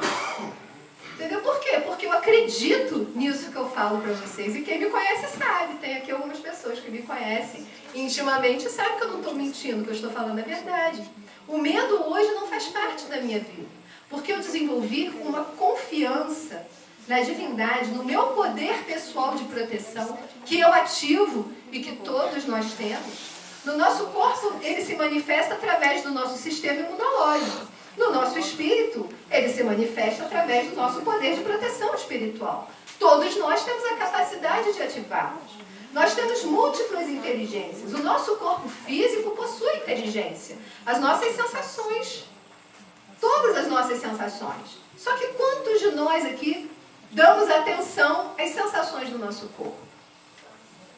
Entendeu? Por quê? Porque eu acredito nisso que eu falo para vocês. E quem me conhece sabe. Tem aqui algumas pessoas que me conhecem intimamente e sabem que eu não estou mentindo, que eu estou falando a verdade. O medo hoje não faz parte da minha vida. Porque eu desenvolvi uma confiança na divindade, no meu poder pessoal de proteção, que eu ativo e que todos nós temos. No nosso corpo, ele se manifesta através do nosso sistema imunológico. No nosso espírito, ele se manifesta através do nosso poder de proteção espiritual. Todos nós temos a capacidade de ativá-los. Nós temos múltiplas inteligências. O nosso corpo físico possui inteligência. As nossas sensações. Todas as nossas sensações. Só que quantos de nós aqui damos atenção às sensações do nosso corpo?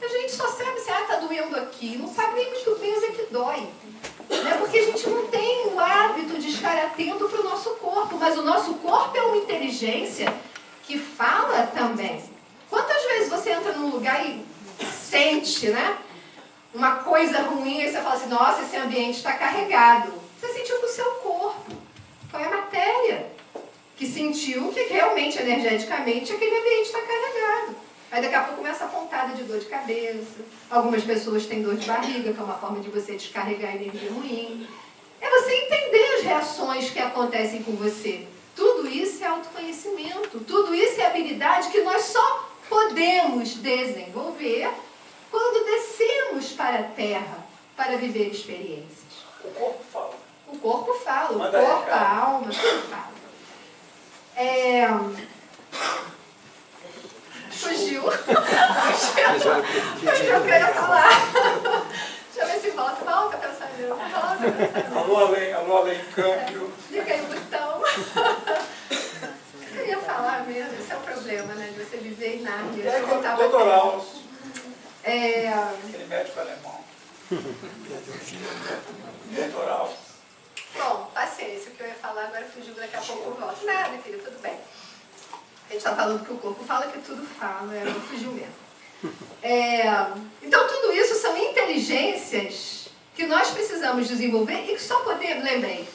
A gente só sabe se está doendo aqui, não sabe nem muito bem onde é que dói. Né? Porque a gente não tem o hábito de estar atento para o nosso corpo. Mas o nosso corpo é uma inteligência que fala também. Quantas vezes você entra num lugar e sente, né, uma coisa ruim e você fala assim, nossa, esse ambiente está carregado. Você sentiu com o seu corpo. Foi a matéria que sentiu que realmente, energeticamente, aquele ambiente está carregado. Aí daqui a pouco começa a pontada de dor de cabeça. Algumas pessoas têm dor de barriga, que é uma forma de você descarregar energia ruim. É você entender as reações que acontecem com você. Tudo isso é autoconhecimento. Tudo isso é habilidade que nós só podemos desenvolver quando descemos para a Terra para viver experiências. O corpo fala. O corpo fala, o Manda corpo, recado. a alma, tudo fala. Fugiu. Fugiu, eu queria falar. Deixa eu ver se volta pensamento. Alô, além, câmbio. Liga aí o botão. Eu ia falar mesmo, esse é o problema, né? De você viver em Nárnia. É o Dr. Alves. Aquele médico alemão. Dr. Alves. Bom, paciência, o que eu ia falar agora fugiu, daqui a pouco eu volto. Nada, querido, tudo bem. A gente está falando que o corpo fala, que tudo fala, não fugiu mesmo. Então, tudo isso são inteligências que nós precisamos desenvolver e que só podemos, lembrei,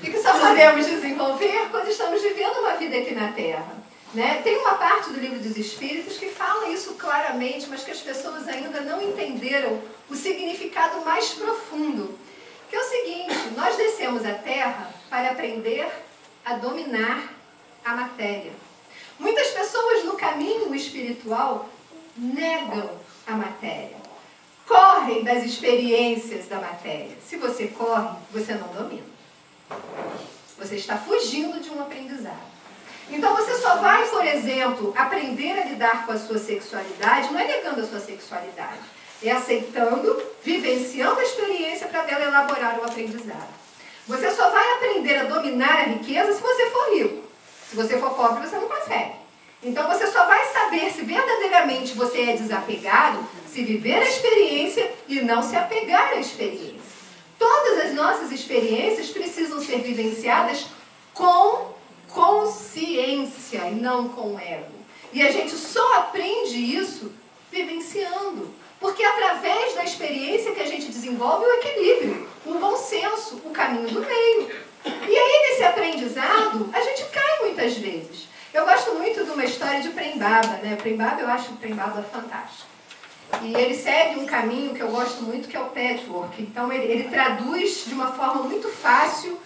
e que só podemos desenvolver quando estamos vivendo uma vida aqui na Terra. Né? Tem uma parte do Livro dos Espíritos que fala isso claramente, mas que as pessoas ainda não entenderam o significado mais profundo. Que é o seguinte, nós descemos à Terra para aprender a dominar a matéria. Muitas pessoas no caminho espiritual negam a matéria. Correm das experiências da matéria. Se você corre, você não domina. Você está fugindo de um aprendizado. Então você só vai, por exemplo, aprender a lidar com a sua sexualidade, não é negando a sua sexualidade, é aceitando, vivenciando a experiência para dela elaborar o aprendizado. Você só vai aprender a dominar a riqueza se você for rico. Se você for pobre, você não consegue. Então você só vai saber se verdadeiramente você é desapegado, se viver a experiência e não se apegar à experiência. Todas as nossas experiências precisam ser vivenciadas com consciência e não com ego. E a gente só aprende isso vivenciando. Porque é através da experiência que a gente desenvolve o equilíbrio, o bom senso, o caminho do meio. E aí, nesse aprendizado, a gente cai muitas vezes. Eu gosto muito de uma história de Prembaba, né? Prembaba, eu acho o Prembaba fantástico. E ele segue um caminho que eu gosto muito, que é o patchwork. Então, ele traduz de uma forma muito fácil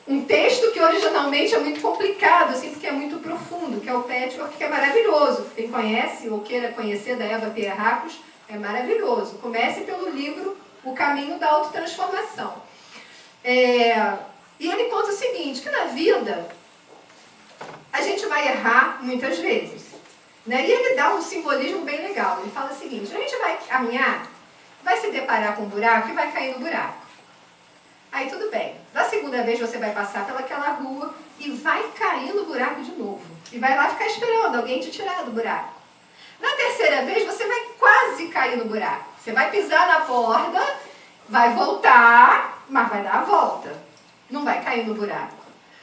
um texto que originalmente é muito complicado, assim, porque é muito profundo, que é o patchwork, que é maravilhoso. Quem conhece ou queira conhecer, da Eva Pierracos, é maravilhoso. Comece pelo livro O Caminho da Autotransformação. E ele conta o seguinte, que na vida a gente vai errar muitas vezes. Né? E ele dá um simbolismo bem legal. Ele fala o seguinte, a gente vai caminhar, vai se deparar com um buraco e vai cair no buraco. Aí tudo bem. Da segunda vez você vai passar pelaquela rua e vai cair no buraco de novo. E vai lá ficar esperando alguém te tirar do buraco. Na terceira vez você vai quase cair no buraco. Você vai pisar na borda, vai voltar, mas vai dar a volta. Não vai cair no buraco.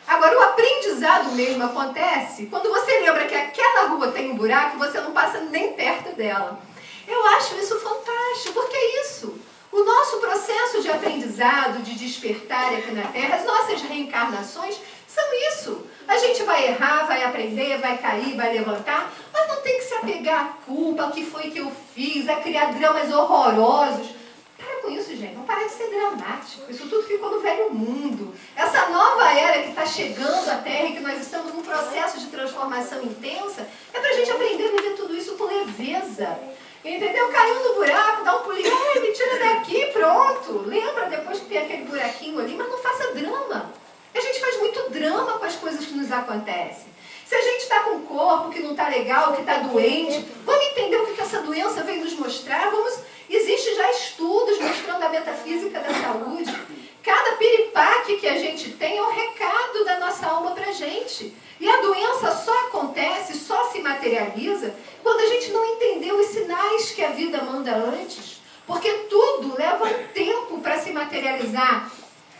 Agora, o aprendizado mesmo acontece quando você lembra que aquela rua tem um buraco e você não passa nem perto dela. Eu acho isso fantástico, porque é isso. O nosso processo de aprendizado, de despertar aqui na Terra, as nossas reencarnações são isso. A gente vai errar, vai aprender, vai cair, vai levantar, mas não tem que se apegar à culpa, o que foi que eu fiz, a criar dramas horrorosos. Para com isso, gente. Vamos parar de ser dramático. Isso tudo ficou no velho mundo. Essa nova era que está chegando à Terra e que nós estamos num processo de transformação intensa, é para a gente aprender a viver tudo isso com leveza. Entendeu? Caiu no buraco, dá um pulinho, me tira daqui, pronto. Lembra depois que tem aquele buraquinho ali, mas não faça drama. A gente faz muito drama com as coisas que nos acontecem. Se a gente está com um corpo que não está legal, que está doente, vamos entender o que essa doença vem nos mostrar. Existem já estudos mostrando a metafísica da saúde. Cada piripaque que a gente tem é um recado da nossa alma para a gente. E a doença só acontece, só se materializa, quando a gente não entendeu os sinais que a vida manda antes. Porque tudo leva um tempo para se materializar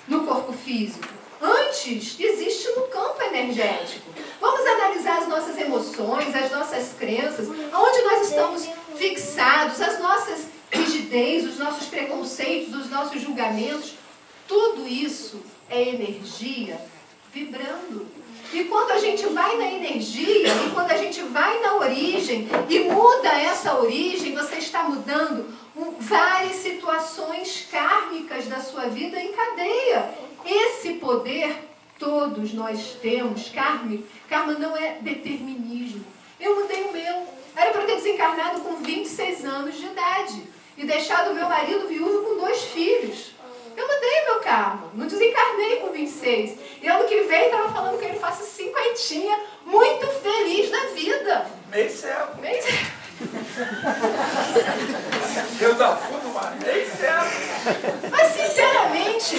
no corpo físico. Antes, existe no campo energético. Vamos analisar as nossas emoções, as nossas crenças, aonde nós estamos fixados, as nossas rigidez, os nossos preconceitos, os nossos julgamentos. Tudo isso é energia vibrando. E quando a gente vai na energia, e quando a gente vai na origem, e muda essa origem, você está mudando várias situações kármicas da sua vida em cadeia. Esse poder todos nós temos. Karma não é determinismo. Eu mudei o meu. Era para eu ter desencarnado com 26 anos de idade e deixado meu marido viúvo com 2 filhos. Eu mudei meu karma. Não desencarnei com 26. E ano que vem estava falando que ele faça 50, muito feliz da vida. Meio céu. Meio céu. Eu da fundo, mas meio céu. Mas sinceramente,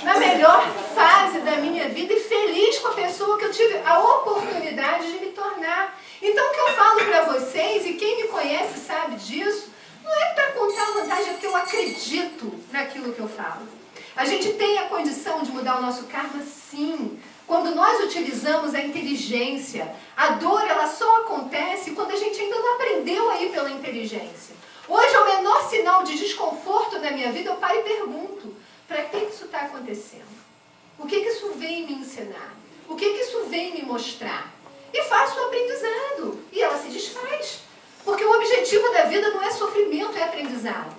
na melhor fase da minha vida e feliz com a pessoa que eu tive a oportunidade de me tornar. Então o que eu falo para vocês, e quem me conhece sabe disso, não é para contar vantagem, é porque eu acredito naquilo que eu falo. A gente tem a condição de mudar o nosso karma, sim. Quando nós utilizamos a inteligência, a dor ela só acontece quando a gente ainda não aprendeu a ir pela inteligência. Hoje, ao menor sinal de desconforto na minha vida, eu paro e pergunto, para que isso está acontecendo? O que isso vem me ensinar? O que isso vem me mostrar? E faço o aprendizado. E ela se desfaz. Porque o objetivo da vida não é sofrimento, é aprendizado.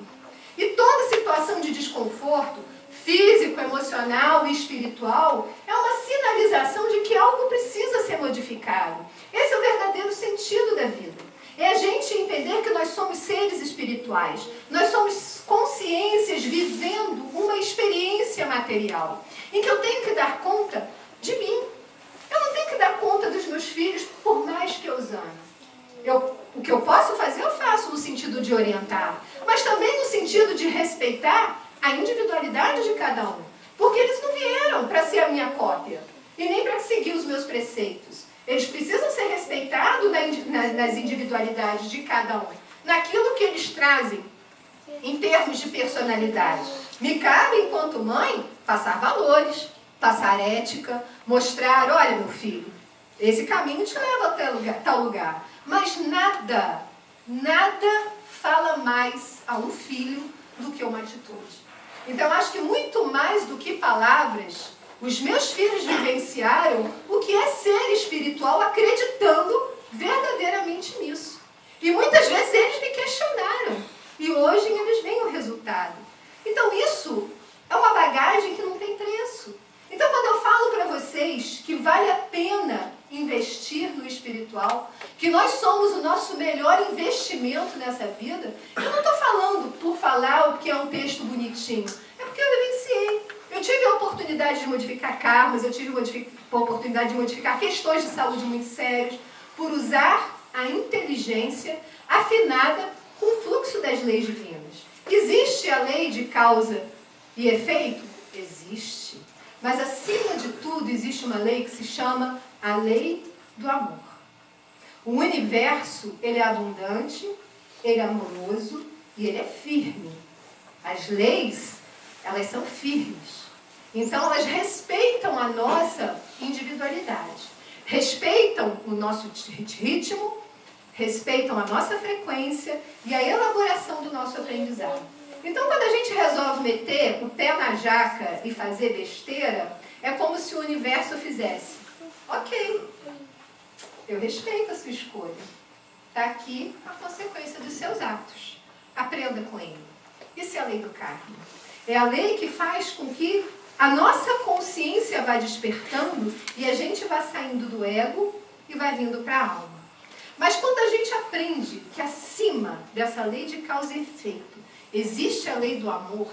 E toda situação de desconforto, físico, emocional e espiritual, é uma sinalização de que algo precisa ser modificado. Esse é o verdadeiro sentido da vida. É a gente entender que nós somos seres espirituais. Nós somos consciências vivendo uma experiência material, em que eu tenho que dar conta de mim. Eu não tenho que dar conta dos meus filhos, por mais que eu os ame. O que eu posso fazer, eu faço no sentido de orientar, mas também no sentido de respeitar a individualidade de cada um. Porque eles não vieram para ser a minha cópia e nem para seguir os meus preceitos. Eles precisam ser respeitados nas individualidades de cada um, naquilo que eles trazem em termos de personalidade. Me cabe, enquanto mãe, passar valores, passar ética, mostrar, olha meu filho, esse caminho te leva até tal lugar. Mas nada fala mais a um filho do que uma atitude. Então, acho que muito mais do que palavras, os meus filhos vivenciaram o que é ser espiritual, acreditando verdadeiramente nisso. E muitas vezes eles me questionaram. E hoje eles veem o resultado. Então, isso é uma bagagem que não tem preço. Então, quando eu falo para vocês que vale a pena investir no espiritual, que nós somos o nosso melhor investimento nessa vida, eu não estou falando por falar o que é um texto bonitinho, é porque eu vivenciei. Eu tive a oportunidade de modificar karmas, eu tive a oportunidade de modificar questões de saúde muito sérias, por usar a inteligência afinada com o fluxo das leis divinas. Existe a lei de causa e efeito? Existe. Mas, acima de tudo, existe uma lei que se chama a lei do amor. O universo, ele é abundante, ele é amoroso e ele é firme. As leis, elas são firmes. Então, elas respeitam a nossa individualidade, respeitam o nosso ritmo, respeitam a nossa frequência e a elaboração do nosso aprendizado. Então, quando a gente resolve meter o pé na jaca e fazer besteira, é como se o universo fizesse: ok, eu respeito a sua escolha. Está aqui a consequência dos seus atos. Aprenda com ele. Isso é a lei do karma. É a lei que faz com que a nossa consciência vá despertando e a gente vá saindo do ego e vai vindo para a alma. Mas quando a gente aprende que acima dessa lei de causa e efeito existe a lei do amor,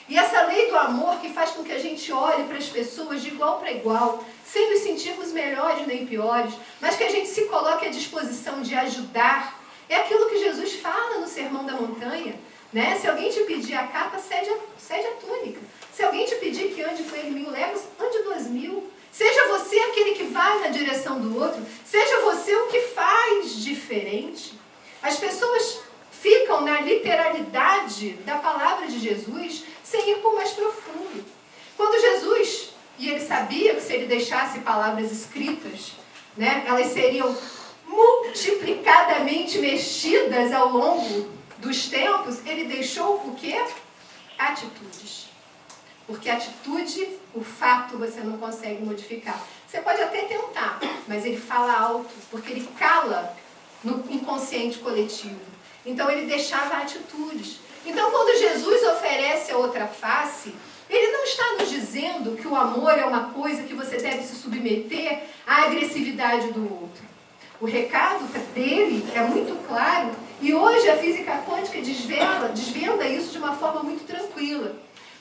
e essa lei do amor que faz com que a gente olhe para as pessoas de igual para igual, sem nos sentirmos melhores nem piores, mas que a gente se coloque à disposição de ajudar, é aquilo que Jesus fala no Sermão da Montanha, né? Se alguém te pedir a capa, cede a túnica. Se alguém te pedir que ande com ele 1000 léguas, ande 2000. Seja você aquele que vai na direção do outro, seja você o que faz diferente. As pessoas ficam na literalidade da palavra de Jesus sem ir por mais profundo. Quando Jesus, e ele sabia que se ele deixasse palavras escritas, né, elas seriam multiplicadamente mexidas ao longo dos tempos, ele deixou o quê? Atitudes. Porque atitude, o fato, você não consegue modificar. Você pode até tentar, mas ele fala alto, porque ele cala no inconsciente coletivo. Então ele deixava atitudes. Então quando Jesus oferece a outra face, ele não está nos dizendo que o amor é uma coisa que você deve se submeter à agressividade do outro. O recado dele é muito claro e hoje a física quântica desvenda isso de uma forma muito tranquila.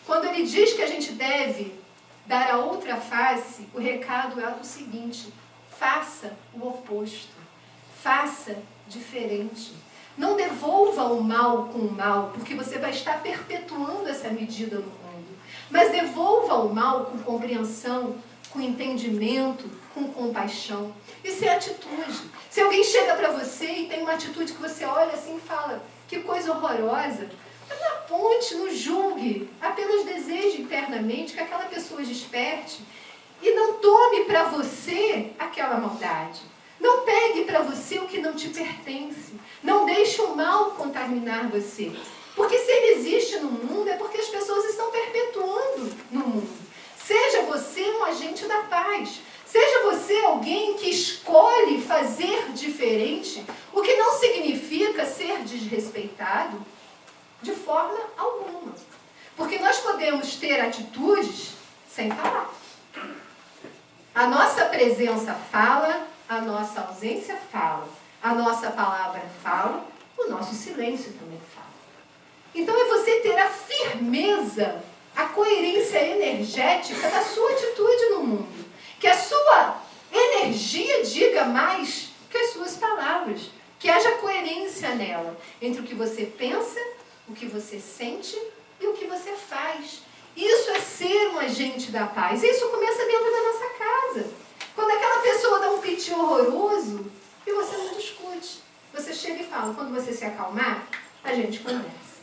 Quando ele diz que a gente deve dar a outra face, o recado é o seguinte: faça o oposto, faça diferente. Não devolva o mal com o mal, porque você vai estar perpetuando essa medida no mundo. Mas devolva o mal com compreensão, com entendimento, com compaixão. Isso é atitude. Se alguém chega para você e tem uma atitude que você olha assim e fala, que coisa horrorosa, não aponte, não julgue, apenas deseje internamente que aquela pessoa desperte e não tome para você aquela maldade. Não pegue para você o que não te pertence. Não deixe o mal contaminar você. Porque se ele existe no mundo, é porque as pessoas estão perpetuando no mundo. Seja você um agente da paz. Seja você alguém que escolhe fazer diferente, o que não significa ser desrespeitado de forma alguma. Porque nós podemos ter atitudes sem falar. A nossa presença fala, a nossa ausência fala, a nossa palavra fala, o nosso silêncio também fala. Então é você ter a firmeza, a coerência energética da sua atitude no mundo. Que a sua energia diga mais que as suas palavras. Que haja coerência nela, entre o que você pensa, o que você sente e o que você faz. Isso é ser um agente da paz. Isso começa dentro da nossa casa. Quando aquela pessoa dá um piti horroroso e você não discute. Você chega e fala, quando você se acalmar, a gente conversa.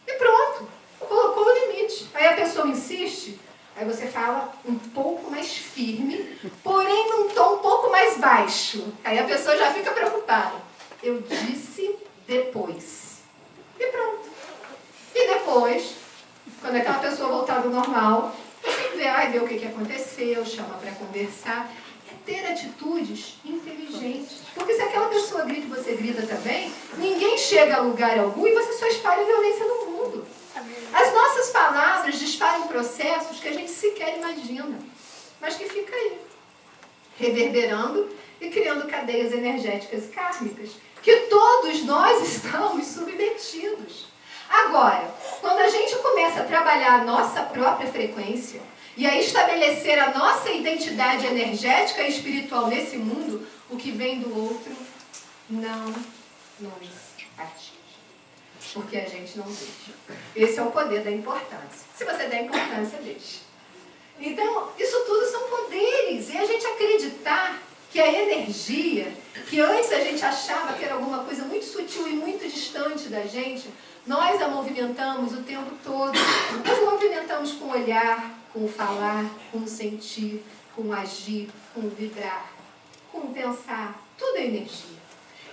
E pronto, colocou o limite. Aí a pessoa insiste, aí você fala um pouco mais firme, porém num tom um pouco mais baixo. Aí a pessoa já fica preocupada. Eu disse depois. E pronto. E depois, quando aquela pessoa voltar ao normal, você vai ver o que aconteceu, chama para conversar. É ter atitudes inteligentes. Porque se aquela pessoa grita e você grita também, ninguém chega a lugar algum e você só espalha violência no mundo. As nossas palavras disparam processos que a gente sequer imagina, mas que fica aí, reverberando e criando cadeias energéticas kármicas, que todos nós estamos submetidos. Agora, quando a gente começa a trabalhar a nossa própria frequência e a estabelecer a nossa identidade energética e espiritual nesse mundo, o que vem do outro não nos atinge. Porque a gente não deixa. Esse é o poder da importância. Se você der importância, deixa. Então, isso tudo são poderes. E a gente acreditar que a energia, que antes a gente achava que era alguma coisa muito sutil e muito distante da gente, nós a movimentamos o tempo todo. Nós movimentamos com o olhar, com o falar, com o sentir, com o agir, com o vibrar, com o pensar. Tudo é energia.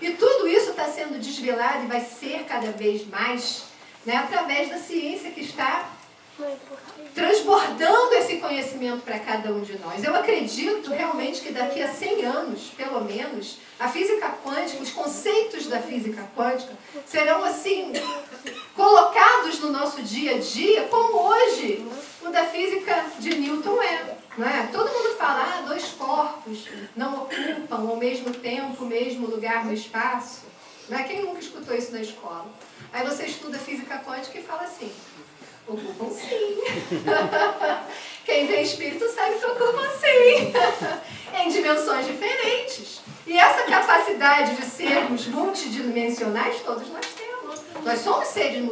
E tudo isso está sendo desvelado e vai ser cada vez mais, né, através da ciência que está transbordando esse conhecimento para cada um de nós. Eu acredito realmente que daqui a 100 anos, pelo menos, a física quântica, os conceitos da física quântica serão assim colocados no nosso dia a dia, como hoje o da física de Newton é. Não é? Todo mundo fala, dois corpos não ocupam ao mesmo tempo o mesmo lugar no espaço. Não é? Quem nunca escutou isso na escola? Aí você estuda física quântica e fala assim, ocupam sim. Quem vê espírito sabe que ocupam sim. Em dimensões diferentes. E essa capacidade de sermos multidimensionais, todos nós temos. Nós somos seres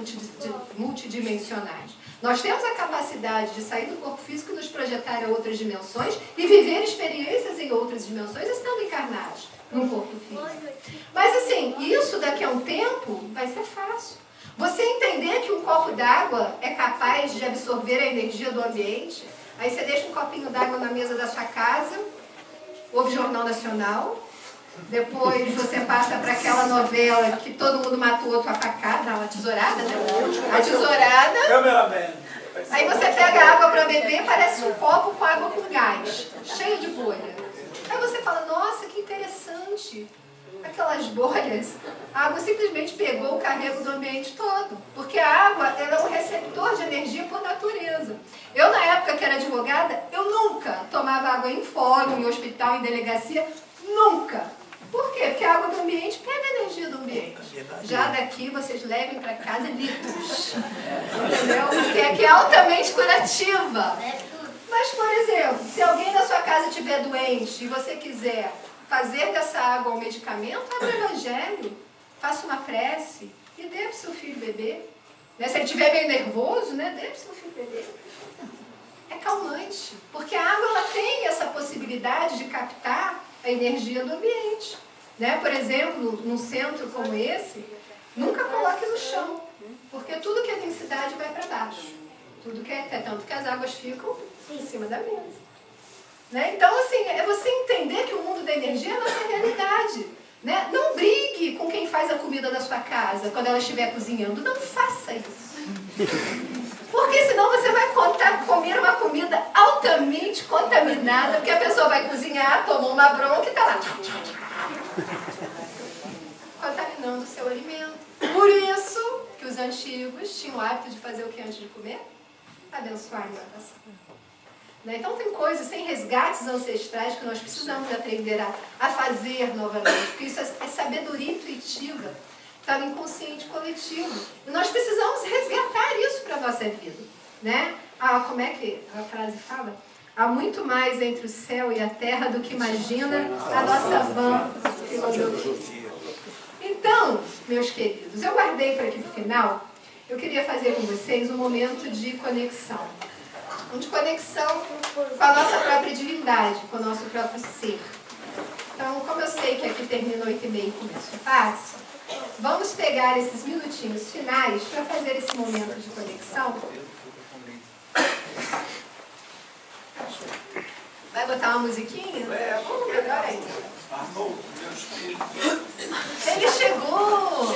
multidimensionais. Nós temos a capacidade de sair do corpo físico e nos projetar a outras dimensões e viver experiências em outras dimensões estando encarnados num corpo físico. Mas assim, isso daqui a um tempo vai ser fácil. Você entender que um copo d'água é capaz de absorver a energia do ambiente, aí você deixa um copinho d'água na mesa da sua casa, ouve o Jornal Nacional, depois você passa para aquela novela que todo mundo matou a tua facada, a tesourada, né? A tesourada. Aí você pega a água para beber, parece um copo com água com gás, cheio de bolha. Aí você fala, nossa, que interessante. Aquelas bolhas, a água simplesmente pegou o carrego do ambiente todo. Porque a água ela é um receptor de energia por natureza. Eu, na época que era advogada, eu nunca tomava água em fórum, em hospital, em delegacia. Nunca. Por quê? Porque a água do ambiente pega a energia do ambiente. Já daqui vocês levem para casa litros. Entendeu? Porque aqui é altamente curativa. Mas, por exemplo, se alguém da sua casa estiver doente e você quiser fazer dessa água um medicamento, abra o evangelho, faça uma prece e dê para o seu filho beber. Se ele estiver meio nervoso, dê para o seu filho beber. É calmante, porque a água ela tem essa possibilidade de captar a energia do ambiente. Por exemplo, num centro como esse, nunca coloque no chão, porque tudo que é densidade vai para baixo. Tudo que é tanto que as águas ficam em cima da mesa. Então, assim, é você entender que o mundo da energia é a nossa realidade. Não brigue com quem faz a comida da sua casa quando ela estiver cozinhando. Não faça isso. Porque senão você vai comer uma comida altamente contaminada, porque a pessoa vai cozinhar, tomou uma bronca e está lá contaminando o seu alimento. Por isso que os antigos tinham o hábito de fazer o que antes de comer? Abençoar a alimentação. Então tem coisas, tem resgates ancestrais que nós precisamos aprender a fazer novamente, porque isso é sabedoria intuitiva, está no inconsciente coletivo. E nós precisamos resgatar isso para a nossa vida. Como é que a frase fala? Há muito mais entre o céu e a terra do que imagina a nossa vã filosofia. Então, meus queridos, eu guardei para aqui no final, eu queria fazer com vocês um momento de conexão. De conexão com a nossa própria divindade, com o nosso próprio ser. Então, como eu sei que aqui termina 8h30 e começa o passo, vamos pegar esses minutinhos finais para fazer esse momento de conexão. Vai botar uma musiquinha? Melhor ainda. Ele chegou!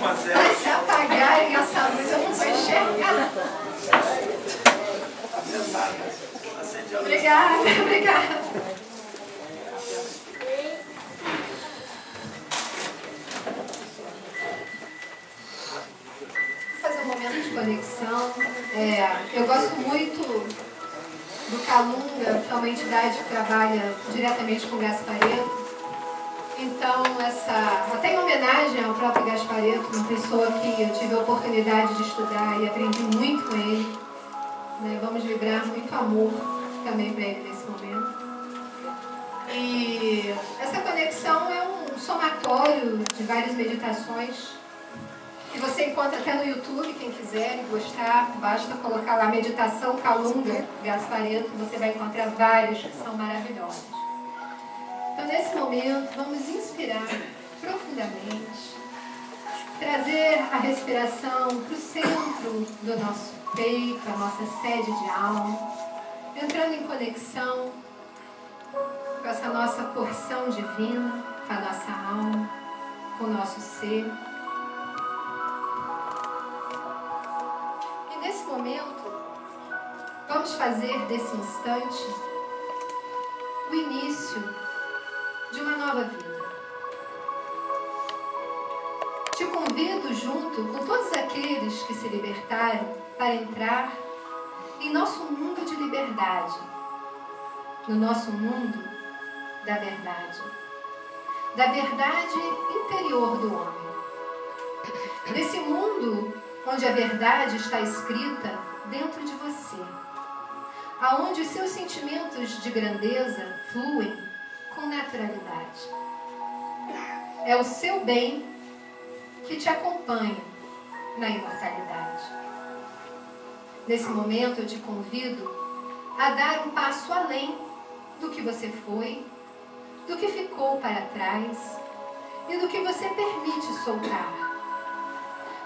Mas se apagarem essa luz, eu não vou enxergar. Obrigada, obrigada. Vou fazer um momento de conexão. Eu gosto muito do Calunga, que é uma entidade que trabalha diretamente com o Gasparetto. Então, até em homenagem ao próprio Gasparetto, uma pessoa que eu tive a oportunidade de estudar e aprendi muito com ele. Vamos vibrar muito amor também para ele nesse momento. E essa conexão é um somatório de várias meditações que você encontra até no YouTube, quem quiser e gostar, basta colocar lá Meditação Calunga Gasparetto, você vai encontrar vários que são maravilhosos. Então, nesse momento, vamos inspirar profundamente, trazer a respiração para o centro do nosso peito, a nossa sede de alma, entrando em conexão com essa nossa porção divina, com a nossa alma, com o nosso ser. E nesse momento, vamos fazer desse instante o início de uma nova vida. Te convido que se libertaram para entrar em nosso mundo de liberdade, no nosso mundo da verdade interior do homem. Nesse mundo onde a verdade está escrita dentro de você, aonde os seus sentimentos de grandeza fluem com naturalidade. É o seu bem que te acompanha na imortalidade. Nesse momento eu te convido a dar um passo além do que você foi, do que ficou para trás e do que você permite soltar.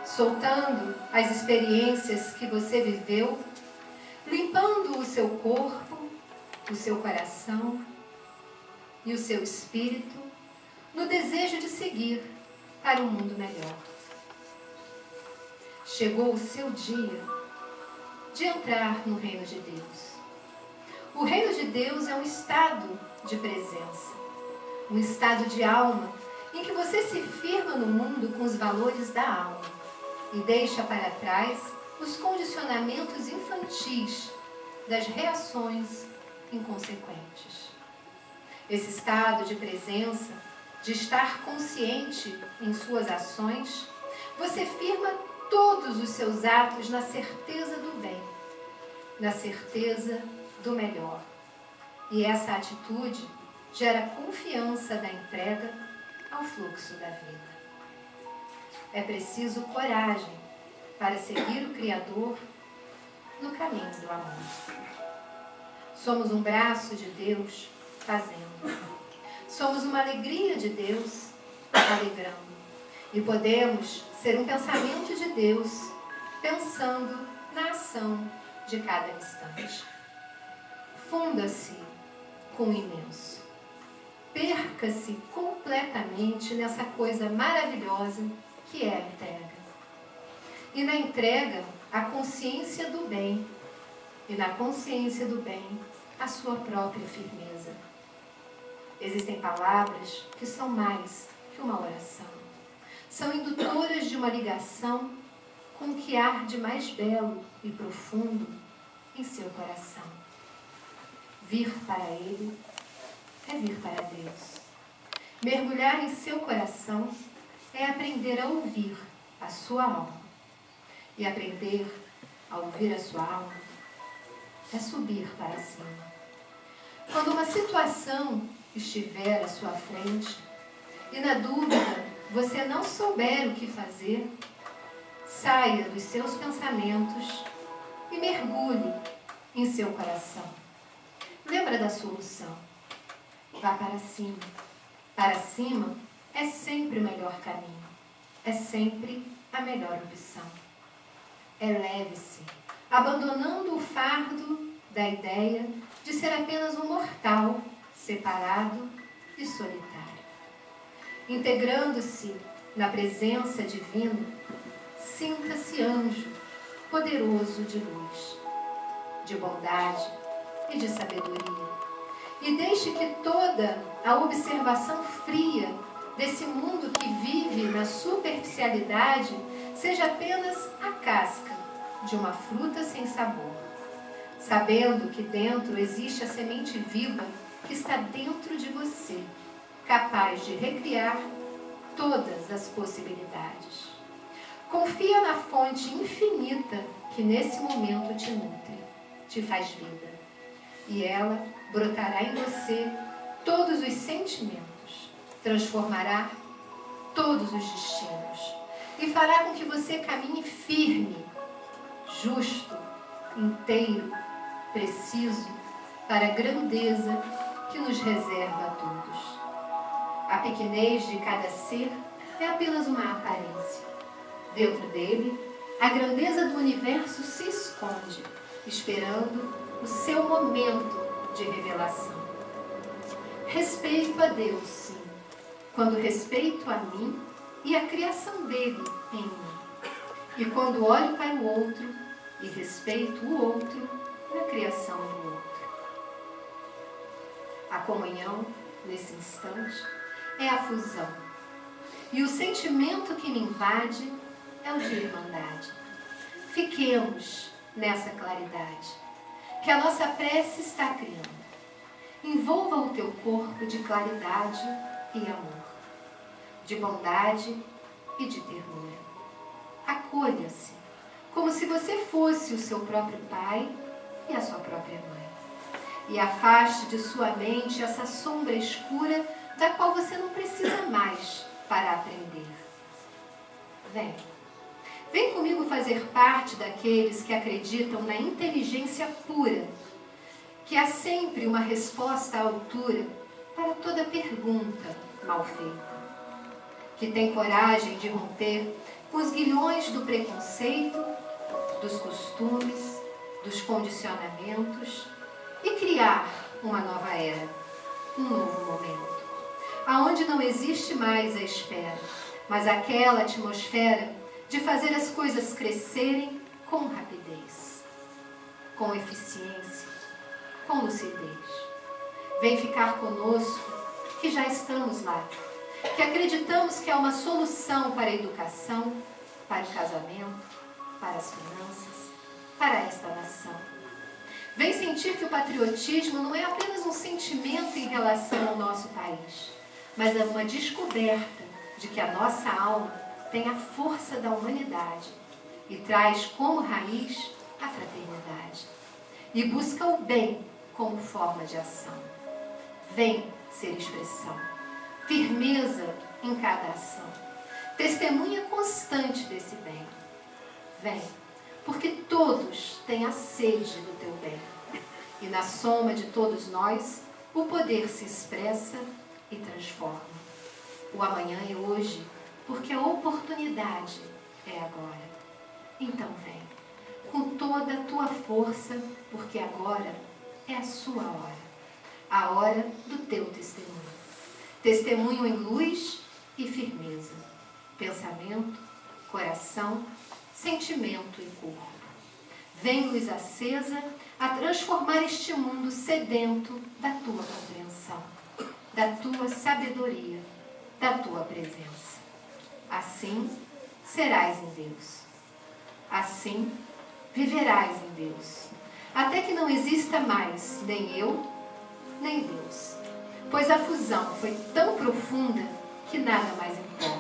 Soltando as experiências que você viveu, limpando o seu corpo, o seu coração e o seu espírito no desejo de seguir para um mundo melhor. Chegou o seu dia de entrar no reino de Deus. O reino de Deus é um estado de presença, um estado de alma em que você se firma no mundo com os valores da alma e deixa para trás os condicionamentos infantis das reações inconsequentes. Esse estado de presença, de estar consciente em suas ações, você firma todos os seus atos na certeza do bem, na certeza do melhor. E essa atitude gera confiança da entrega ao fluxo da vida. É preciso coragem para seguir o Criador no caminho do amor. Somos um braço de Deus fazendo. Somos uma alegria de Deus alegrando. E podemos ser um pensamento de Deus pensando na ação de cada instante. Funda-se com o imenso. Perca-se completamente nessa coisa maravilhosa que é a entrega. E na entrega, a consciência do bem. E na consciência do bem, a sua própria firmeza. Existem palavras que são mais que uma oração. São indutoras de uma ligação com o que há de mais belo e profundo em seu coração. Vir para Ele é vir para Deus. Mergulhar em seu coração é aprender a ouvir a sua alma. E aprender a ouvir a sua alma é subir para cima. Quando uma situação estiver à sua frente e na dúvida você não souber o que fazer, saia dos seus pensamentos e mergulhe em seu coração. Lembra da solução. Vá para cima. Para cima é sempre o melhor caminho. É sempre a melhor opção. Eleve-se, abandonando o fardo da ideia de ser apenas um mortal, separado e solitário. Integrando-se na presença divina, sinta-se anjo, poderoso de luz, de bondade e de sabedoria. E deixe que toda a observação fria desse mundo que vive na superficialidade seja apenas a casca de uma fruta sem sabor, sabendo que dentro existe a semente viva que está dentro de você, capaz de recriar todas as possibilidades. Confia na fonte infinita que nesse momento te nutre, te faz vida, e ela brotará em você todos os sentimentos, transformará todos os destinos e fará com que você caminhe firme, justo, inteiro, preciso para a grandeza que nos reserva a todos. A pequenez de cada ser é apenas uma aparência. Dentro dele, a grandeza do universo se esconde, esperando o seu momento de revelação. Respeito a Deus, sim, quando respeito a mim e a criação dele em mim. E quando olho para o outro e respeito o outro na criação do outro. A comunhão, nesse instante, é a fusão. E o sentimento que me invade é o de irmandade. Fiquemos nessa claridade que a nossa prece está criando. Envolva o teu corpo de claridade e amor, de bondade e de ternura. Acolha-se como se você fosse o seu próprio pai e a sua própria mãe. E afaste de sua mente essa sombra escura da qual você não precisa mais para aprender. Vem. Vem comigo fazer parte daqueles que acreditam na inteligência pura, que há sempre uma resposta à altura para toda pergunta mal feita, que tem coragem de romper com os grilhões do preconceito, dos costumes, dos condicionamentos e criar uma nova era, um novo momento, aonde não existe mais a espera, mas aquela atmosfera de fazer as coisas crescerem com rapidez, com eficiência, com lucidez. Vem ficar conosco, que já estamos lá, que acreditamos que há uma solução para a educação, para o casamento, para as finanças, para esta nação. Vem sentir que o patriotismo não é apenas um sentimento em relação ao nosso país, mas é uma descoberta de que a nossa alma tem a força da humanidade e traz como raiz a fraternidade e busca o bem como forma de ação. Vem ser expressão, firmeza em cada ação, testemunha constante desse bem. Vem, porque todos têm a sede do teu bem e na soma de todos nós o poder se expressa e transforma. O amanhã é hoje, porque a oportunidade é agora. Então vem, com toda a tua força, porque agora é a sua hora, a hora do teu testemunho. Testemunho em luz e firmeza, pensamento, coração, sentimento e corpo. Vem, luz acesa, a transformar este mundo sedento da tua compreensão, da tua sabedoria, da tua presença. Assim serás em Deus. Assim viverás em Deus. Até que não exista mais nem eu, nem Deus. Pois a fusão foi tão profunda que nada mais importa.